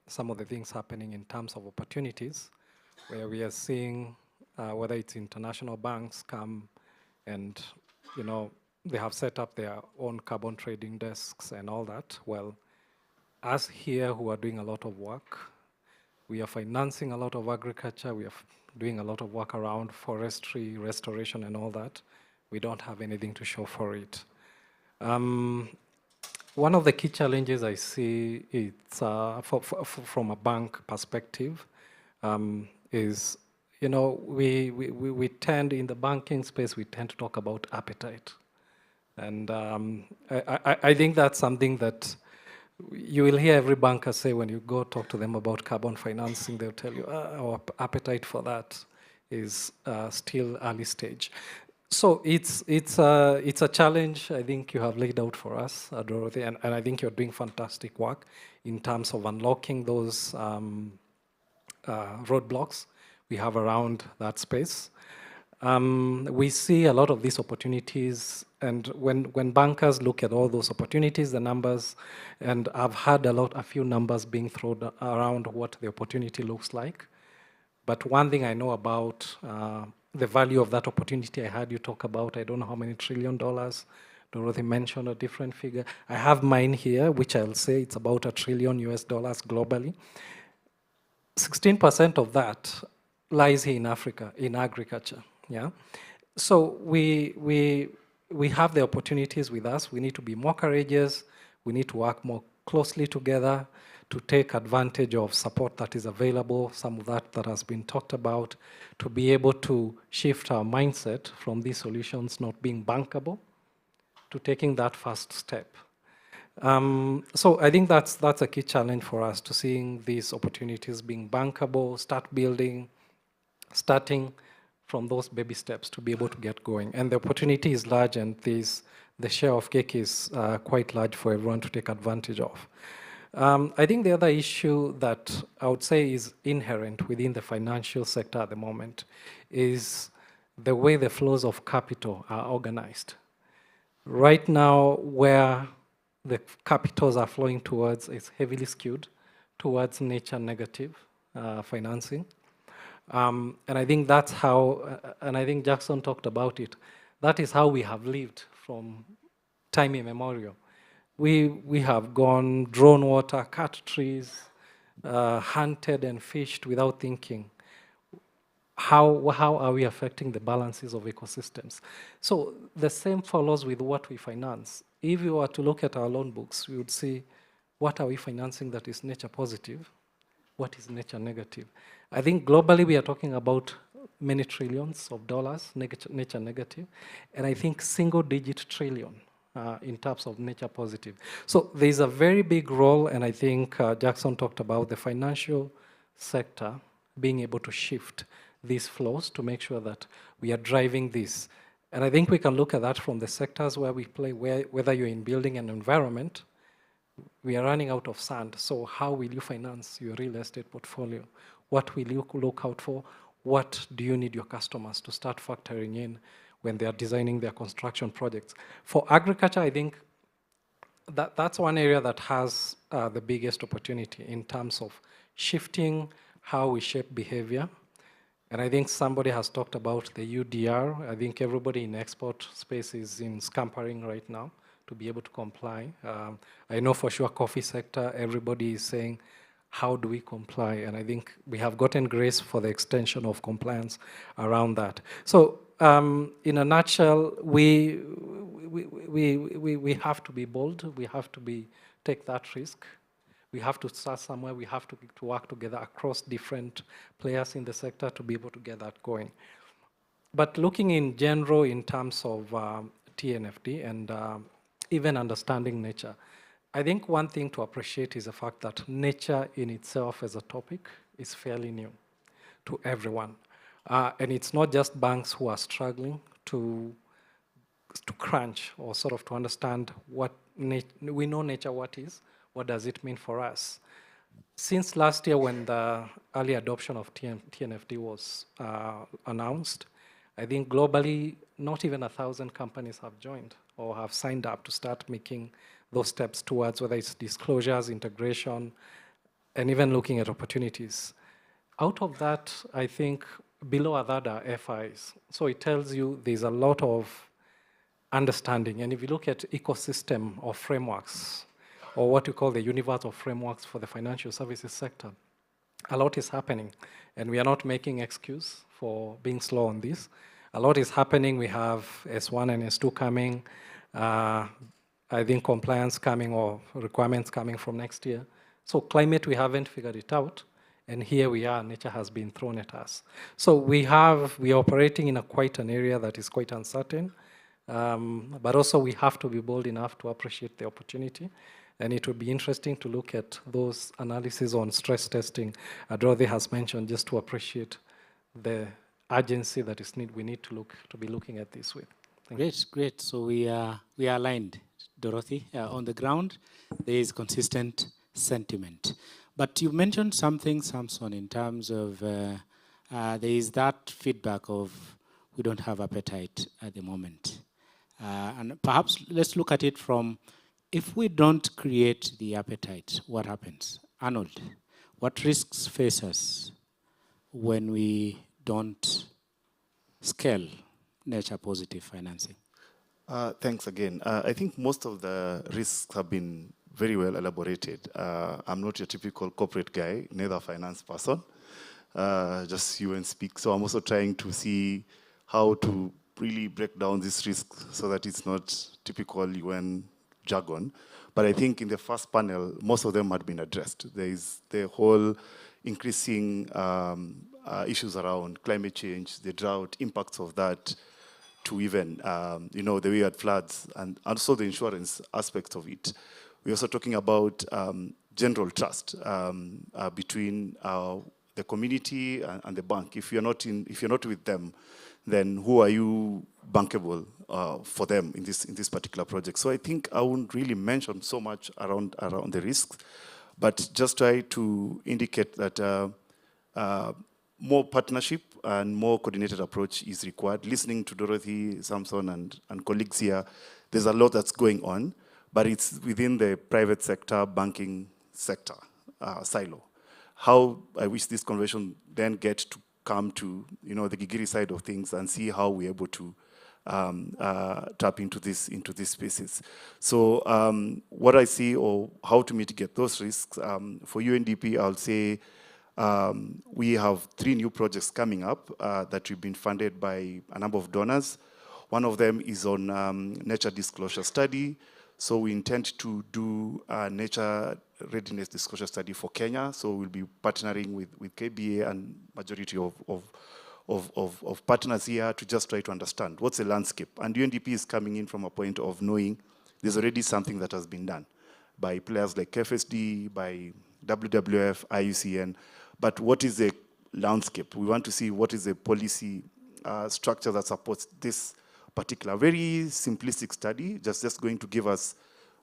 some of the things happening in terms of opportunities, where we are seeing whether it's international banks come and, you know, they have set up their own carbon trading desks and all that. Well, us here who are doing a lot of work, we are financing a lot of agriculture, we are doing a lot of work around forestry, restoration and all that. We don't have anything to show for it. One of the key challenges I see it's from a bank perspective is, you know, we tend, in the banking space, we tend to talk about appetite. And I think that's something that you will hear every banker say when you go talk to them about carbon financing, they'll tell you, our appetite for that is still early stage. So it's a challenge I think you have laid out for us, Dorothy, and I think you're doing fantastic work in terms of unlocking those roadblocks we have around that space. We see a lot of these opportunities, and when bankers look at all those opportunities, the numbers, and I've had a few numbers being thrown around what the opportunity looks like. But one thing I know about the value of that opportunity, I heard you talk about, I don't know how many $1 trillion. Dorothy mentioned a different figure. I have mine here, which I'll say it's about $1 trillion globally. 16% of that lies here in Africa, in agriculture. Yeah, so we have the opportunities with us. We need to be more courageous. We need to work more closely together to take advantage of support that is available, some of that has been talked about, to be able to shift our mindset from these solutions not being bankable to taking that first step. So I think that's a key challenge for us, to seeing these opportunities being bankable, starting from those baby steps to be able to get going. And the opportunity is large, and the share of cake is quite large for everyone to take advantage of. I think the other issue that I would say is inherent within the financial sector at the moment is the way the flows of capital are organized. Right now, where the capitals are flowing towards is heavily skewed towards nature negative financing. And I think that's how, and I think Jackson talked about it, that is how we have lived from time immemorial. We have drawn water, cut trees, hunted and fished without thinking. How are we affecting the balances of ecosystems? So the same follows with what we finance. If you were to look at our loan books, we would see, what are we financing that is nature positive? What is nature negative? I think globally we are talking about many trillions of dollars, nature negative, and I think single-digit trillion in terms of nature positive. So there's a very big role, and I think Jackson talked about the financial sector being able to shift these flows to make sure that we are driving this. And I think we can look at that from the sectors where we play, whether you're in building an environment, we are running out of sand. So how will you finance your real estate portfolio? What will you look out for? What do you need your customers to start factoring in when they are designing their construction projects? For agriculture, I think that's one area that has the biggest opportunity in terms of shifting how we shape behavior. And I think somebody has talked about the UDR. I think everybody in export space is in scampering right now to be able to comply. I know for sure coffee sector, everybody is saying, how do we comply? And I think we have gotten grace for the extension of compliance around that. So in a nutshell, we have to be bold. We have to take that risk. We have to start somewhere. We have to work together across different players in the sector to be able to get that going. But looking in general in terms of TNFD and even understanding nature, I think one thing to appreciate is the fact that nature in itself as a topic is fairly new to everyone. And it's not just banks who are struggling to crunch or sort of to understand what we know nature what is, what does it mean for us. Since last year when the early adoption of TNFD was announced, I think globally, not even 1,000 companies have joined or have signed up to start making those steps towards whether it's disclosures, integration, and even looking at opportunities. Out of that, I think below that are FIs. So it tells you there's a lot of understanding. And if you look at ecosystem of frameworks, or what we call the universe of frameworks for the financial services sector, a lot is happening. And we are not making excuse for being slow on this. A lot is happening. We have S1 and S2 coming. I think compliance coming or requirements coming from next year. So climate, we haven't figured it out. And here we are, nature has been thrown at us. So we are operating in quite an area that is quite uncertain. But also we have to be bold enough to appreciate the opportunity. And it would be interesting to look at those analyses on stress testing. Dorothy has mentioned just to appreciate the urgency that we need to be looking at this with. Great. So we are aligned, Dorothy. On the ground, there is consistent sentiment. But you mentioned something, Samson, in terms of there is that feedback of we don't have appetite at the moment. And perhaps let's look at it from, if we don't create the appetite, what happens? Arnold, what risks face us when we don't scale nature positive financing? Thanks again. I think most of the risks have been very well elaborated. I'm not your typical corporate guy, neither a finance person, just you and speak. So I'm also trying to see how to really break down this risk so that it's not typical UN jargon. But I think in the first panel, most of them had been addressed. There is the whole increasing issues around climate change, the drought, impacts of that, to even, the way we had floods, and also the insurance aspect of it. We're also talking about general trust between the community and the bank. If you're not with them, then who are you bankable for them in this particular project? So I think I wouldn't really mention so much around the risks, but just try to indicate that more partnership and more coordinated approach is required. Listening to Dorothy, Samson, and colleagues here, there's a lot that's going on, but it's within the private sector, banking sector silo. How I wish this conversation then gets to come to the Gigiri side of things and see how we're able to tap into these spaces. So what I see, or how to mitigate those risks, for UNDP, I'll say we have 3 new projects coming up that we've been funded by a number of donors. One of them is on nature disclosure study. So we intend to do a nature readiness disclosure study for Kenya. So we'll be partnering with KBA and majority of partners here to just try to understand what's the landscape. And UNDP is coming in from a point of knowing there's already something that has been done by players like FSD, by WWF, IUCN. But what is the landscape? We want to see what is the policy structure that supports this particular, very simplistic study, just going to give us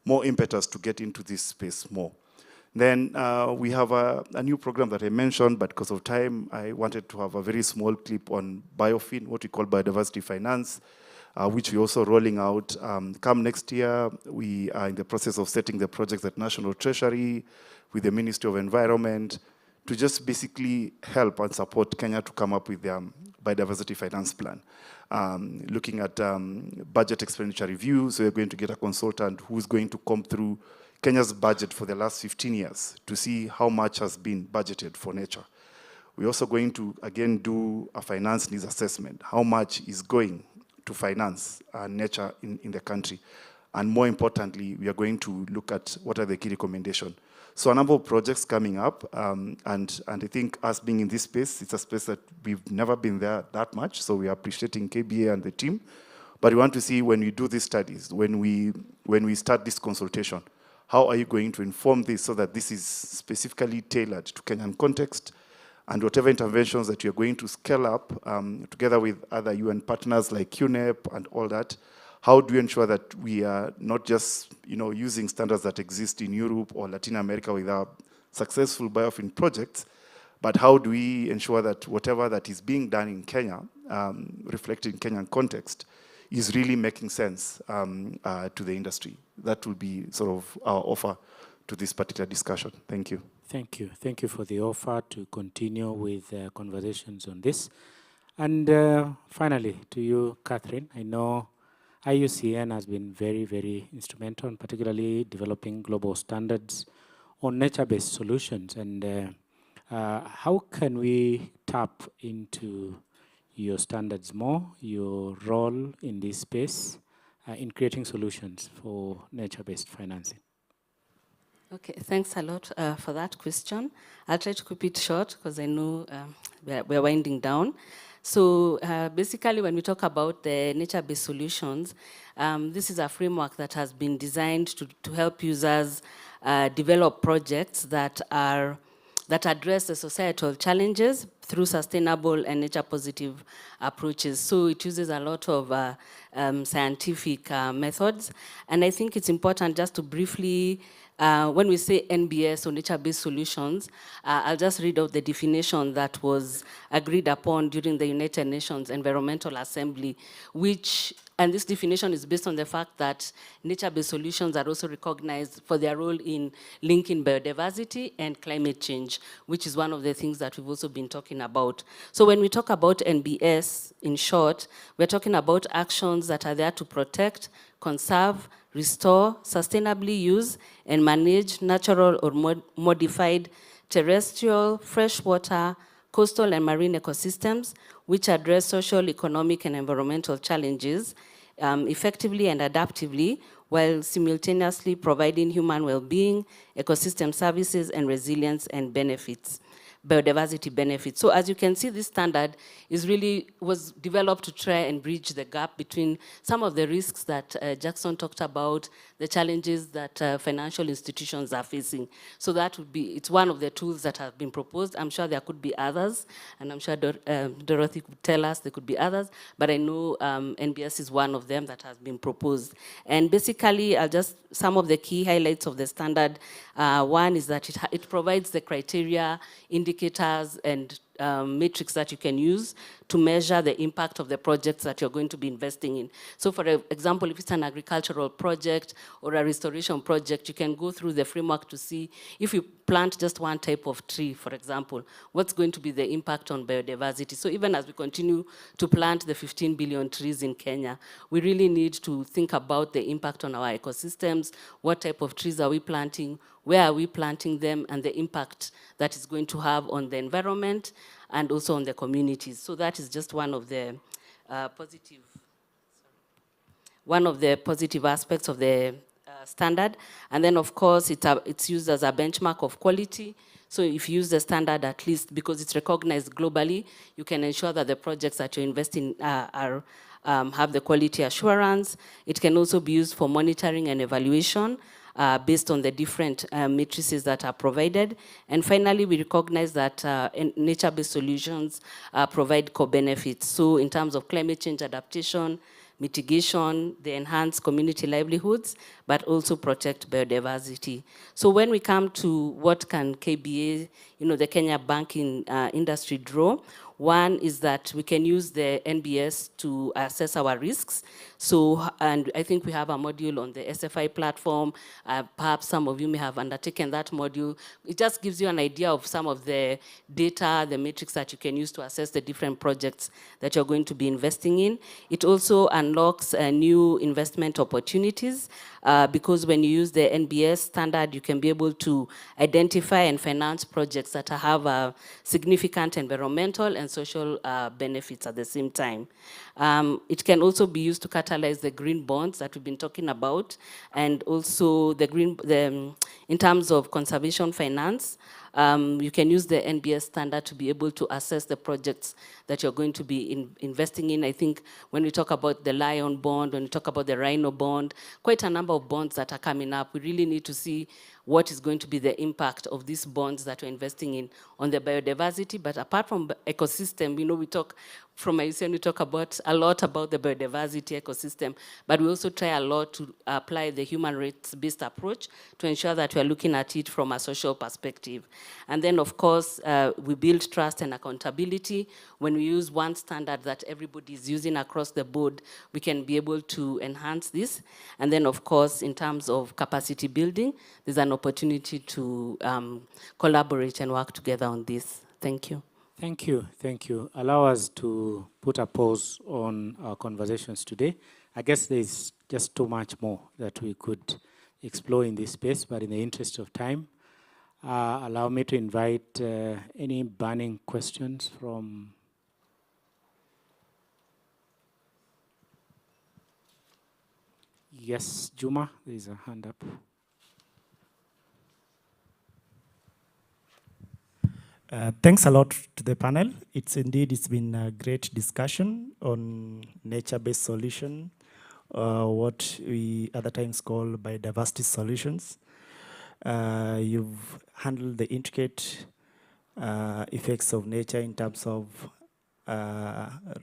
more impetus to get into this space more. Then we have a new program that I mentioned, but because of time, I wanted to have a very small clip on biofin, what we call biodiversity finance, which we're also rolling out. Come next year, we are in the process of setting the projects at National Treasury with the Ministry of Environment to just basically help and support Kenya to come up with their biodiversity finance plan. Looking at budget expenditure review, so we're going to get a consultant who's going to come through Kenya's budget for the last 15 years to see how much has been budgeted for nature. We're also going to, again, do a finance needs assessment. How much is going to finance nature in the country? And more importantly, we are going to look at what are the key recommendations. So a number of projects coming up, and I think us being in this space, it's a space that we've never been there that much, so we are appreciating KBA and the team. But we want to see when we do these studies, when we start this consultation, how are you going to inform this so that this is specifically tailored to Kenyan context, and whatever interventions that you're going to scale up together with other UN partners like UNEP and all that, how do we ensure that we are not just using standards that exist in Europe or Latin America with our successful biofin projects, but how do we ensure that whatever that is being done in Kenya, reflected in Kenyan context, is really making sense to the industry? That will be sort of our offer to this particular discussion. Thank you. Thank you. Thank you for the offer to continue with conversations on this. And finally, to you, Catherine, I know IUCN has been very, very instrumental, in particularly developing global standards on nature-based solutions. And how can we tap into your standards more, your role in this space, in creating solutions for nature-based financing? Okay, thanks a lot for that question. I'll try to keep it short because I know we're winding down. So basically, when we talk about the nature-based solutions, this is a framework that has been designed to help users develop projects that address the societal challenges through sustainable and nature-positive approaches. So it uses a lot of scientific methods. And I think it's important just to briefly, when we say NBS or nature-based solutions, I'll just read out the definition that was agreed upon during the United Nations Environmental Assembly, and this definition is based on the fact that nature-based solutions are also recognized for their role in linking biodiversity and climate change, which is one of the things that we've also been talking about. So when we talk about NBS, in short, we're talking about actions that are there to protect, conserve, restore, sustainably use, and manage natural or modified terrestrial, freshwater, coastal and marine ecosystems, which address social, economic, and environmental challenges effectively and adaptively, while simultaneously providing human well-being, ecosystem services, and resilience and benefits. Biodiversity benefits. So as you can see, this standard was developed to try and bridge the gap between some of the risks that Jackson talked about, the challenges that financial institutions are facing. So that would be, it's one of the tools that have been proposed. I'm sure there could be others, and I'm sure Dorothy could tell us there could be others, but I know NBS is one of them that has been proposed. And basically, some of the key highlights of the standard. One is that it provides the criteria, indicators, and matrix that you can use to measure the impact of the projects that you're going to be investing in. So for example, if it's an agricultural project or a restoration project, you can go through the framework to see if you plant just one type of tree, for example, what's going to be the impact on biodiversity. So even as we continue to plant the 15 billion trees in Kenya, we really need to think about the impact on our ecosystems, what type of trees are we planting, where are we planting them, and the impact that it's going to have on the environment and also on the communities. So that is just one of the positive aspects of the standard. And then, of course, it's used as a benchmark of quality. So if you use the standard, at least because it's recognized globally, you can ensure that the projects that you're investing have the quality assurance. It can also be used for monitoring and evaluation based on the different matrices that are provided. And finally, we recognize that nature-based solutions provide co-benefits. So in terms of climate change adaptation, mitigation, they enhance community livelihoods, but also protect biodiversity. So when we come to what can KBA, the Kenya banking industry draw, one is that we can use the NBS to assess our risks. So, and I think we have a module on the SFI platform. Perhaps some of you may have undertaken that module. It just gives you an idea of some of the data, the metrics that you can use to assess the different projects that you're going to be investing in. It also unlocks new investment opportunities because when you use the NBS standard, you can be able to identify and finance projects that have significant environmental and social benefits at the same time. It can also be used to catalyze the green bonds that we've been talking about, and also in terms of conservation finance. You can use the NBS standard to be able to assess the projects that you're going to be investing in. I think when we talk about the Lion bond, when we talk about the Rhino bond, quite a number of bonds that are coming up, we really need to see what is going to be the impact of these bonds that we're investing in on the biodiversity. But apart from ecosystem, we talk, from IUCN, we talk a lot about the biodiversity ecosystem, but we also try a lot to apply the human rights-based approach to ensure that we're looking at it from a social perspective. And then, of course, we build trust and accountability. When we use one standard that everybody is using across the board, we can be able to enhance this. And then, of course, in terms of capacity building, there's an opportunity to collaborate and work together on this. Thank you. Thank you, thank you. Allow us to put a pause on our conversations today. I guess there's just too much more that we could explore in this space, but in the interest of time, allow me to invite any burning questions from... Yes, Juma, there's a hand up. Thanks a lot to the panel. It's been a great discussion on nature-based solution, what we other times call biodiversity solutions. You've handled the intricate effects of nature in terms of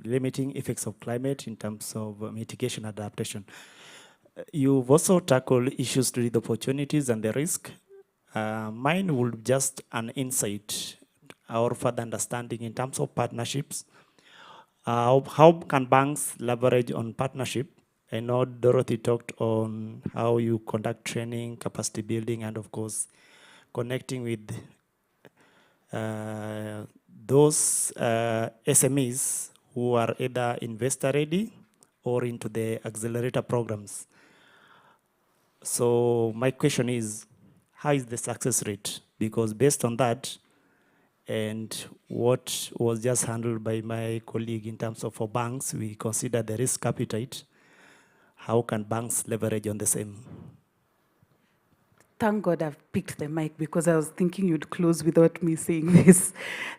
limiting effects of climate, in terms of mitigation adaptation. You've also tackled issues to the opportunities and the risk. Mine would just an insight or further understanding in terms of partnerships. How can banks leverage on partnership? I know Dorothy talked on how you conduct training, capacity building, and of course, connecting with those SMEs who are either investor ready or into the accelerator programs. So my question is, how is the success rate? Because based on that, and what was just handled by my colleague in terms of for banks, we consider the risk appetite. How can banks leverage on the same? Thank God I've picked the mic because I was thinking you'd close without me saying this.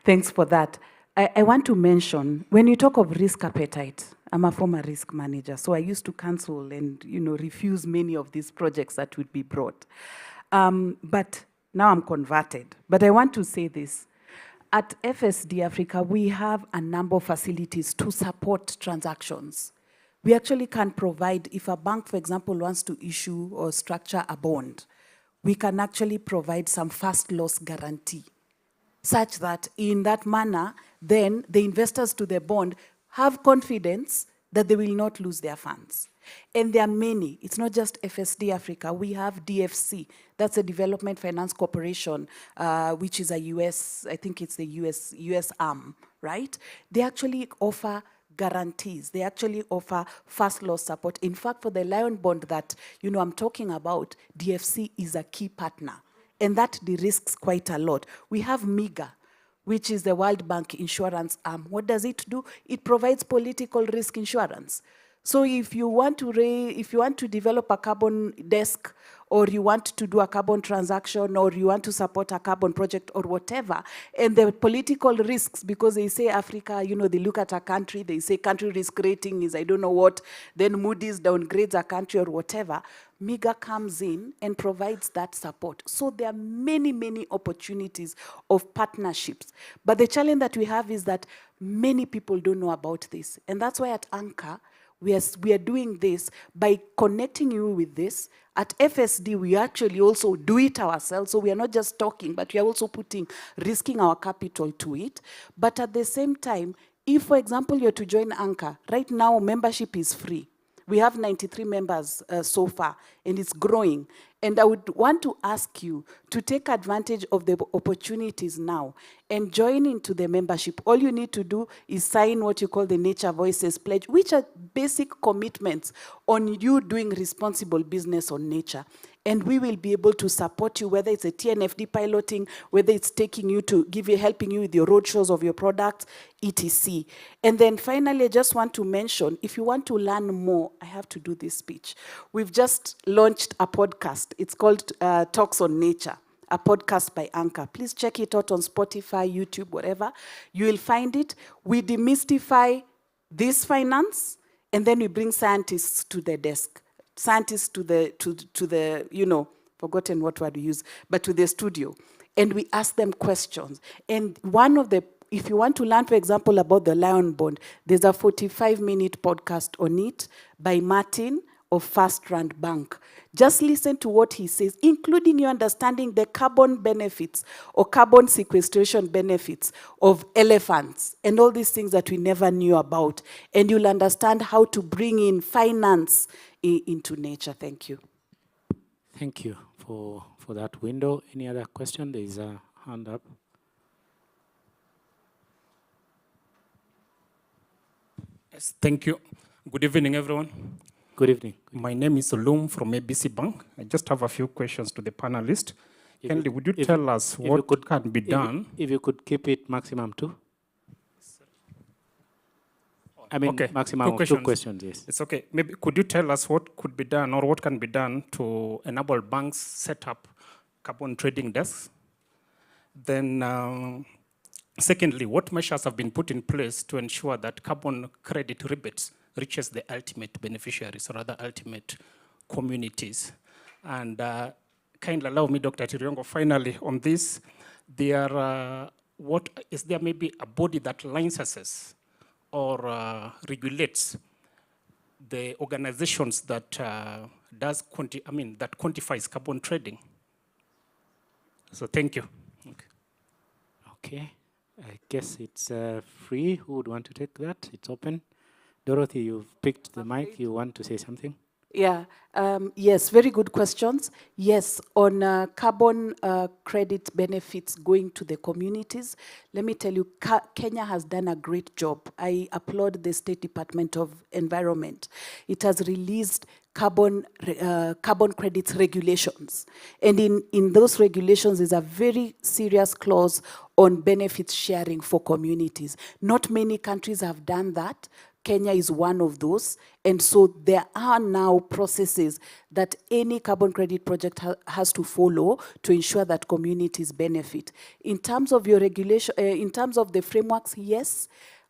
Thanks for that. I want to mention, when you talk of risk appetite, I'm a former risk manager, so I used to cancel and refuse many of these projects that would be brought. But now I'm converted. But I want to say this. At FSD Africa, we have a number of facilities to support transactions. We actually can provide, if a bank, for example, wants to issue or structure a bond, we can actually provide some first loss guarantee, such that in that manner, then the investors to the bond have confidence that they will not lose their funds. And there are many. It's not just FSD Africa. We have DFC. That's a Development Finance Corporation, which is a US, I think it's the US arm, right? They actually offer guarantees. They actually offer first loss support. In fact, for the Lion bond that I'm talking about, DFC is a key partner. And that de-risks quite a lot. We have MIGA, which is the World Bank insurance arm. What does it do? It provides political risk insurance. So if you want to develop a carbon desk, or you want to do a carbon transaction, or you want to support a carbon project or whatever, and the political risks, because they say Africa, they look at a country, they say country risk rating is I don't know what, then Moody's downgrades a country or whatever, MIGA comes in and provides that support. So there are many, many opportunities of partnerships. But the challenge that we have is that many people don't know about this. And that's why at Anchor, We are doing this by connecting you with this. At FSD, we actually also do it ourselves. So we are not just talking, but we are also risking our capital to it. But at the same time, if, for example, you're to join Anchor, right now membership is free. We have 93 members so far, and it's growing. And I would want to ask you to take advantage of the opportunities now and join into the membership. All you need to do is sign what you call the Nature Voices Pledge, which are basic commitments on you doing responsible business on nature. And we will be able to support you, whether it's a TNFD piloting, whether it's taking you to helping you with your roadshows of your products, etc. And then finally, I just want to mention, if you want to learn more, I have to do this speech. We've just launched a podcast. It's called Talks on Nature, a podcast by Anchor. Please check it out on Spotify, YouTube, whatever. You will find it. We demystify this finance, and then we bring scientists to the desk. Scientists to the forgotten what word we use, but to the studio. And we ask them questions. And if you want to learn, for example, about the Lion Bond, there's a 45-minute podcast on it by Martin of First Rand Bank. Just listen to what he says, including you understanding the carbon benefits or carbon sequestration benefits of elephants and all these things that we never knew about. And you'll understand how to bring in finance into nature. Thank you. Thank you for that window. Any other question? There is a hand up. Yes, thank you. Good evening, everyone. Good evening. My name is Olum from ABC Bank. I just have a few questions to the panelists. Henry, would you tell us what can be done? If you could keep it maximum 2. I mean, okay. Maximum of 2 questions, yes. It's okay. Maybe could you tell us what could be done or what can be done to enable banks set up carbon trading desks? Then, secondly, what measures have been put in place to ensure that carbon credit rebates reaches the ultimate beneficiaries or other ultimate communities? And kindly allow me, Dr. Tiriongo, finally on this, is there maybe a body that licenses or regulates the organizations that that quantifies carbon trading? So thank you. Okay. I guess it's free. Who would want to take that? It's open. Dorothy, you've picked the mic. You want to say something? Yeah, yes, very good questions. Yes, on carbon credit benefits going to the communities, let me tell you, Kenya has done a great job. I applaud the State Department of Environment. It has released carbon credits regulations. And in those regulations is a very serious clause on benefits sharing for communities. Not many countries have done that. Kenya is one of those. And so there are now processes that any carbon credit project has to follow to ensure that communities benefit. In terms of your regulation, in terms of the frameworks, yes.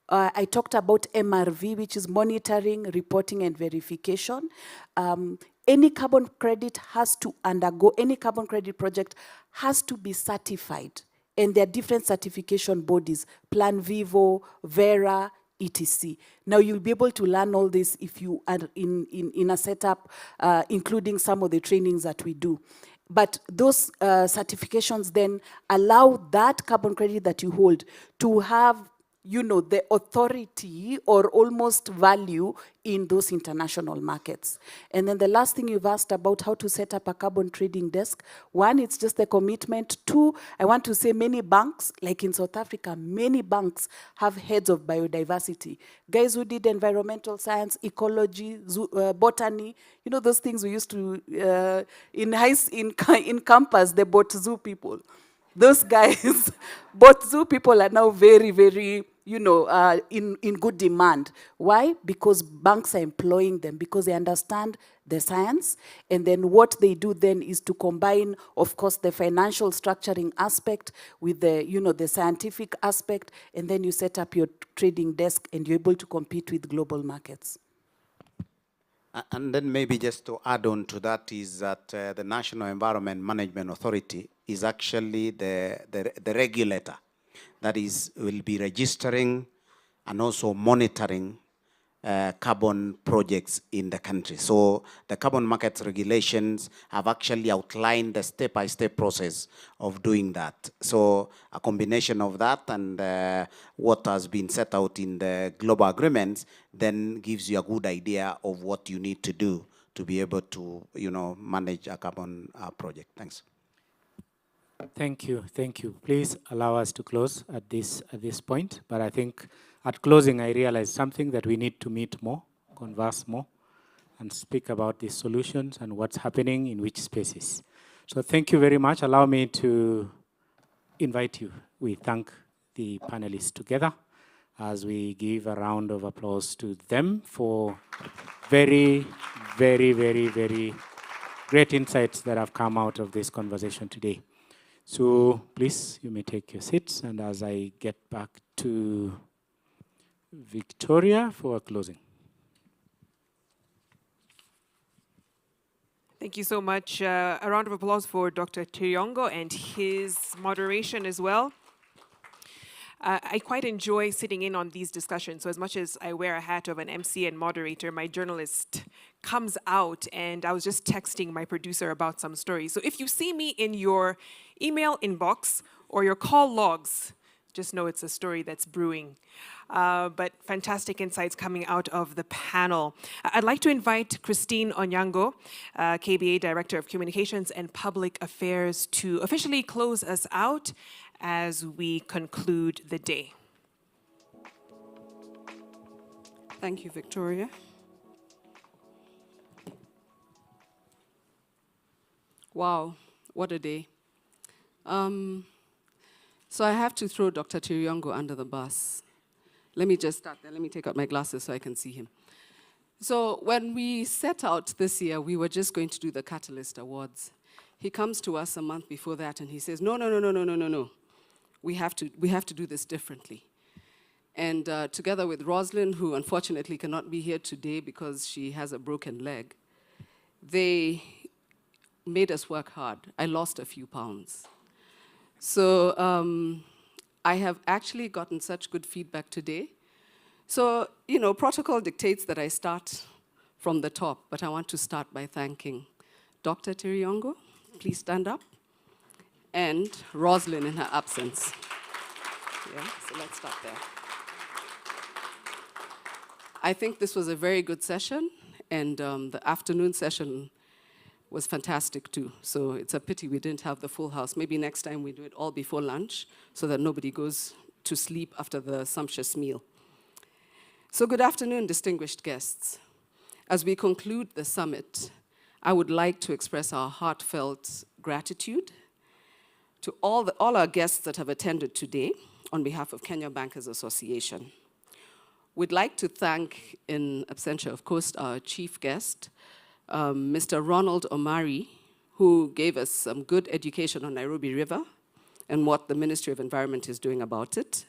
I talked about MRV, which is monitoring, reporting, and verification. Any carbon credit has to undergo, any carbon credit project has to be certified. And there are different certification bodies, Plan Vivo, Vera, etc. Now you'll be able to learn all this if you are in a setup, including some of the trainings that we do. But those certifications then allow that carbon credit that you hold to have, the authority or almost value in those international markets. And then the last thing you've asked about how to set up a carbon trading desk. One, it's just a commitment. Two, I want to say many banks, like in South Africa, many banks have heads of biodiversity. Guys who did environmental science, ecology, botany, those things we used to, in campus, they bought zoo people. Those guys, both zoo people are now very, very, in good demand. Why? Because banks are employing them, because they understand the science. And then what they do then is to combine, of course, the financial structuring aspect with the, the scientific aspect. And then you set up your trading desk and you're able to compete with global markets. And then maybe just to add on to that is that the National Environment Management Authority is actually the regulator that will be registering and also monitoring carbon projects in the country. So the carbon markets regulations have actually outlined the step-by-step process of doing that. So a combination of that and what has been set out in the global agreements then gives you a good idea of what you need to do to be able to, manage a carbon project. Thanks. Thank you, thank you. Please allow us to close at this point. But I think at closing, I realized something that we need to meet more, converse more, and speak about the solutions and what's happening in which spaces. So thank you very much. Allow me to invite you. We thank the panelists together as we give a round of applause to them for very, very, very, very great insights that have come out of this conversation today. So please, you may take your seats, and as I get back to Victoria for a closing. Thank you so much. A round of applause for Dr. Tiriongo and his moderation as well. I quite enjoy sitting in on these discussions. So as much as I wear a hat of an MC and moderator, my journalist comes out, and I was just texting my producer about some stories. So if you see me in your email inbox or your call logs, just know it's a story that's brewing. But fantastic insights coming out of the panel. I'd like to invite Christine Onyango, KBA Director of Communications and Public Affairs, to officially close us out as we conclude the day. Thank you, Victoria. Wow, what a day. So I have to throw Dr. Tiriongo under the bus. Let me just start there. Let me take out my glasses so I can see him. So when we set out this year, we were just going to do the Catalyst Awards. He comes to us a month before that and he says, no. We have to do this differently. And together with Roslyn, who unfortunately cannot be here today because she has a broken leg, they made us work hard. I lost a few pounds. So I have actually gotten such good feedback today. So, protocol dictates that I start from the top, but I want to start by thanking Dr. Tiriongo. Please stand up. And Roslyn in her absence. Yeah, so let's start there. I think this was a very good session, and the afternoon session was fantastic too. So it's a pity we didn't have the full house. Maybe next time we do it all before lunch so that nobody goes to sleep after the sumptuous meal. So good afternoon, distinguished guests. As we conclude the summit, I would like to express our heartfelt gratitude to all our guests that have attended today on behalf of Kenya Bankers Association. We'd like to thank, in absentia of course, our chief guest, Mr. Ronald Omari, who gave us some good education on Nairobi River and what the Ministry of Environment is doing about it.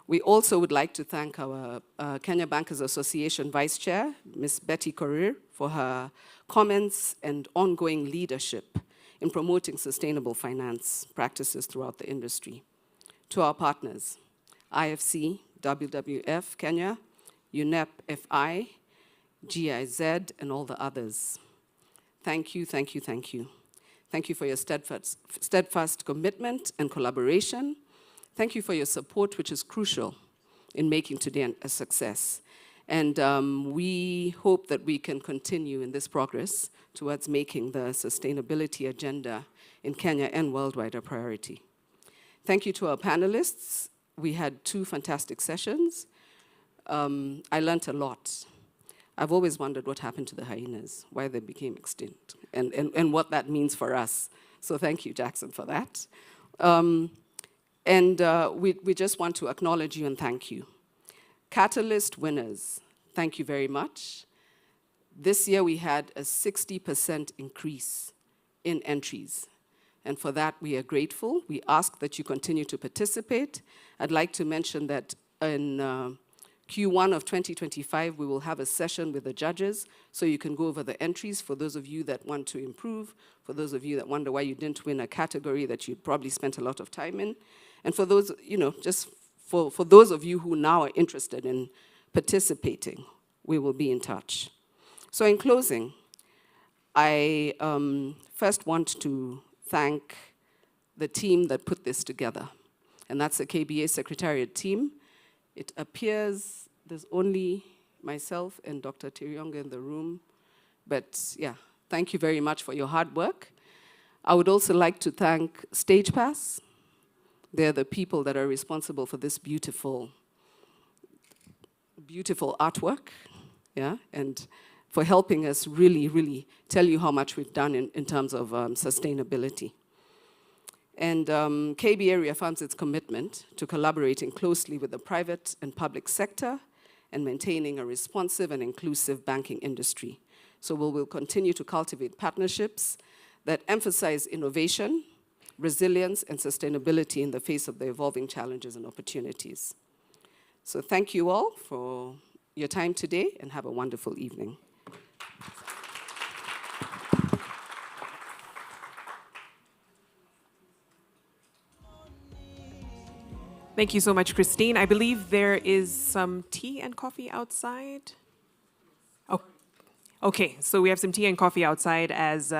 We also would like to thank our Kenya Bankers Association Vice Chair, Ms. Betty Korir, for her comments and ongoing leadership in promoting sustainable finance practices throughout the industry. To our partners, IFC, WWF Kenya, UNEP FI, GIZ, and all the others. Thank you, thank you, thank you. Thank you for your steadfast commitment and collaboration. Thank you for your support, which is crucial in making today a success. And we hope that we can continue in this progress towards making the sustainability agenda in Kenya and worldwide a priority. Thank you to our panelists. We had 2 fantastic sessions. I learned a lot. I've always wondered what happened to the hyenas, why they became extinct, and what that means for us. So thank you, Jackson, for that. We just want to acknowledge you and thank you. Catalyst winners, thank you very much. This year we had a 60% increase in entries. And for that we are grateful. We ask that you continue to participate. I'd like to mention that in Q1 of 2025, we will have a session with the judges, so you can go over the entries for those of you that want to improve, for those of you that wonder why you didn't win a category that you probably spent a lot of time in, and for those, just for those of you who now are interested in participating, we will be in touch. So in closing, I first want to thank the team that put this together, and that's the KBA Secretariat team. It appears there's only myself and Dr. Tirionga in the room, but yeah, thank you very much for your hard work. I would also like to thank StagePass. They're the people that are responsible for this beautiful, beautiful artwork, yeah, and for helping us really tell you how much we've done in terms of sustainability. And KBA reaffirms its commitment to collaborating closely with the private and public sector and maintaining a responsive and inclusive banking industry. So we will continue to cultivate partnerships that emphasize innovation, resilience, and sustainability in the face of the evolving challenges and opportunities. So thank you all for your time today, and have a wonderful evening. Thank you so much, Christine. I believe there is some tea and coffee outside. Oh, okay, so we have some tea and coffee outside as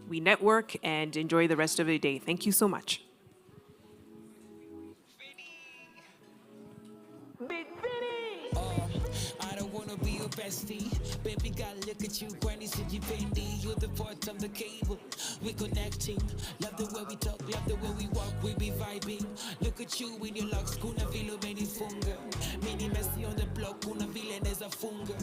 we network and enjoy the rest of the day. Thank you so much. I don't wanna be your bestie. Baby, gotta look at you, Granny said you bendy. You're the part of the cable. We're connecting. Love the way we talk, love the way we walk, we be vibing. Look at you in your locks, kuna vilo many funga. Mini messy on the block, kuna vile neza funga.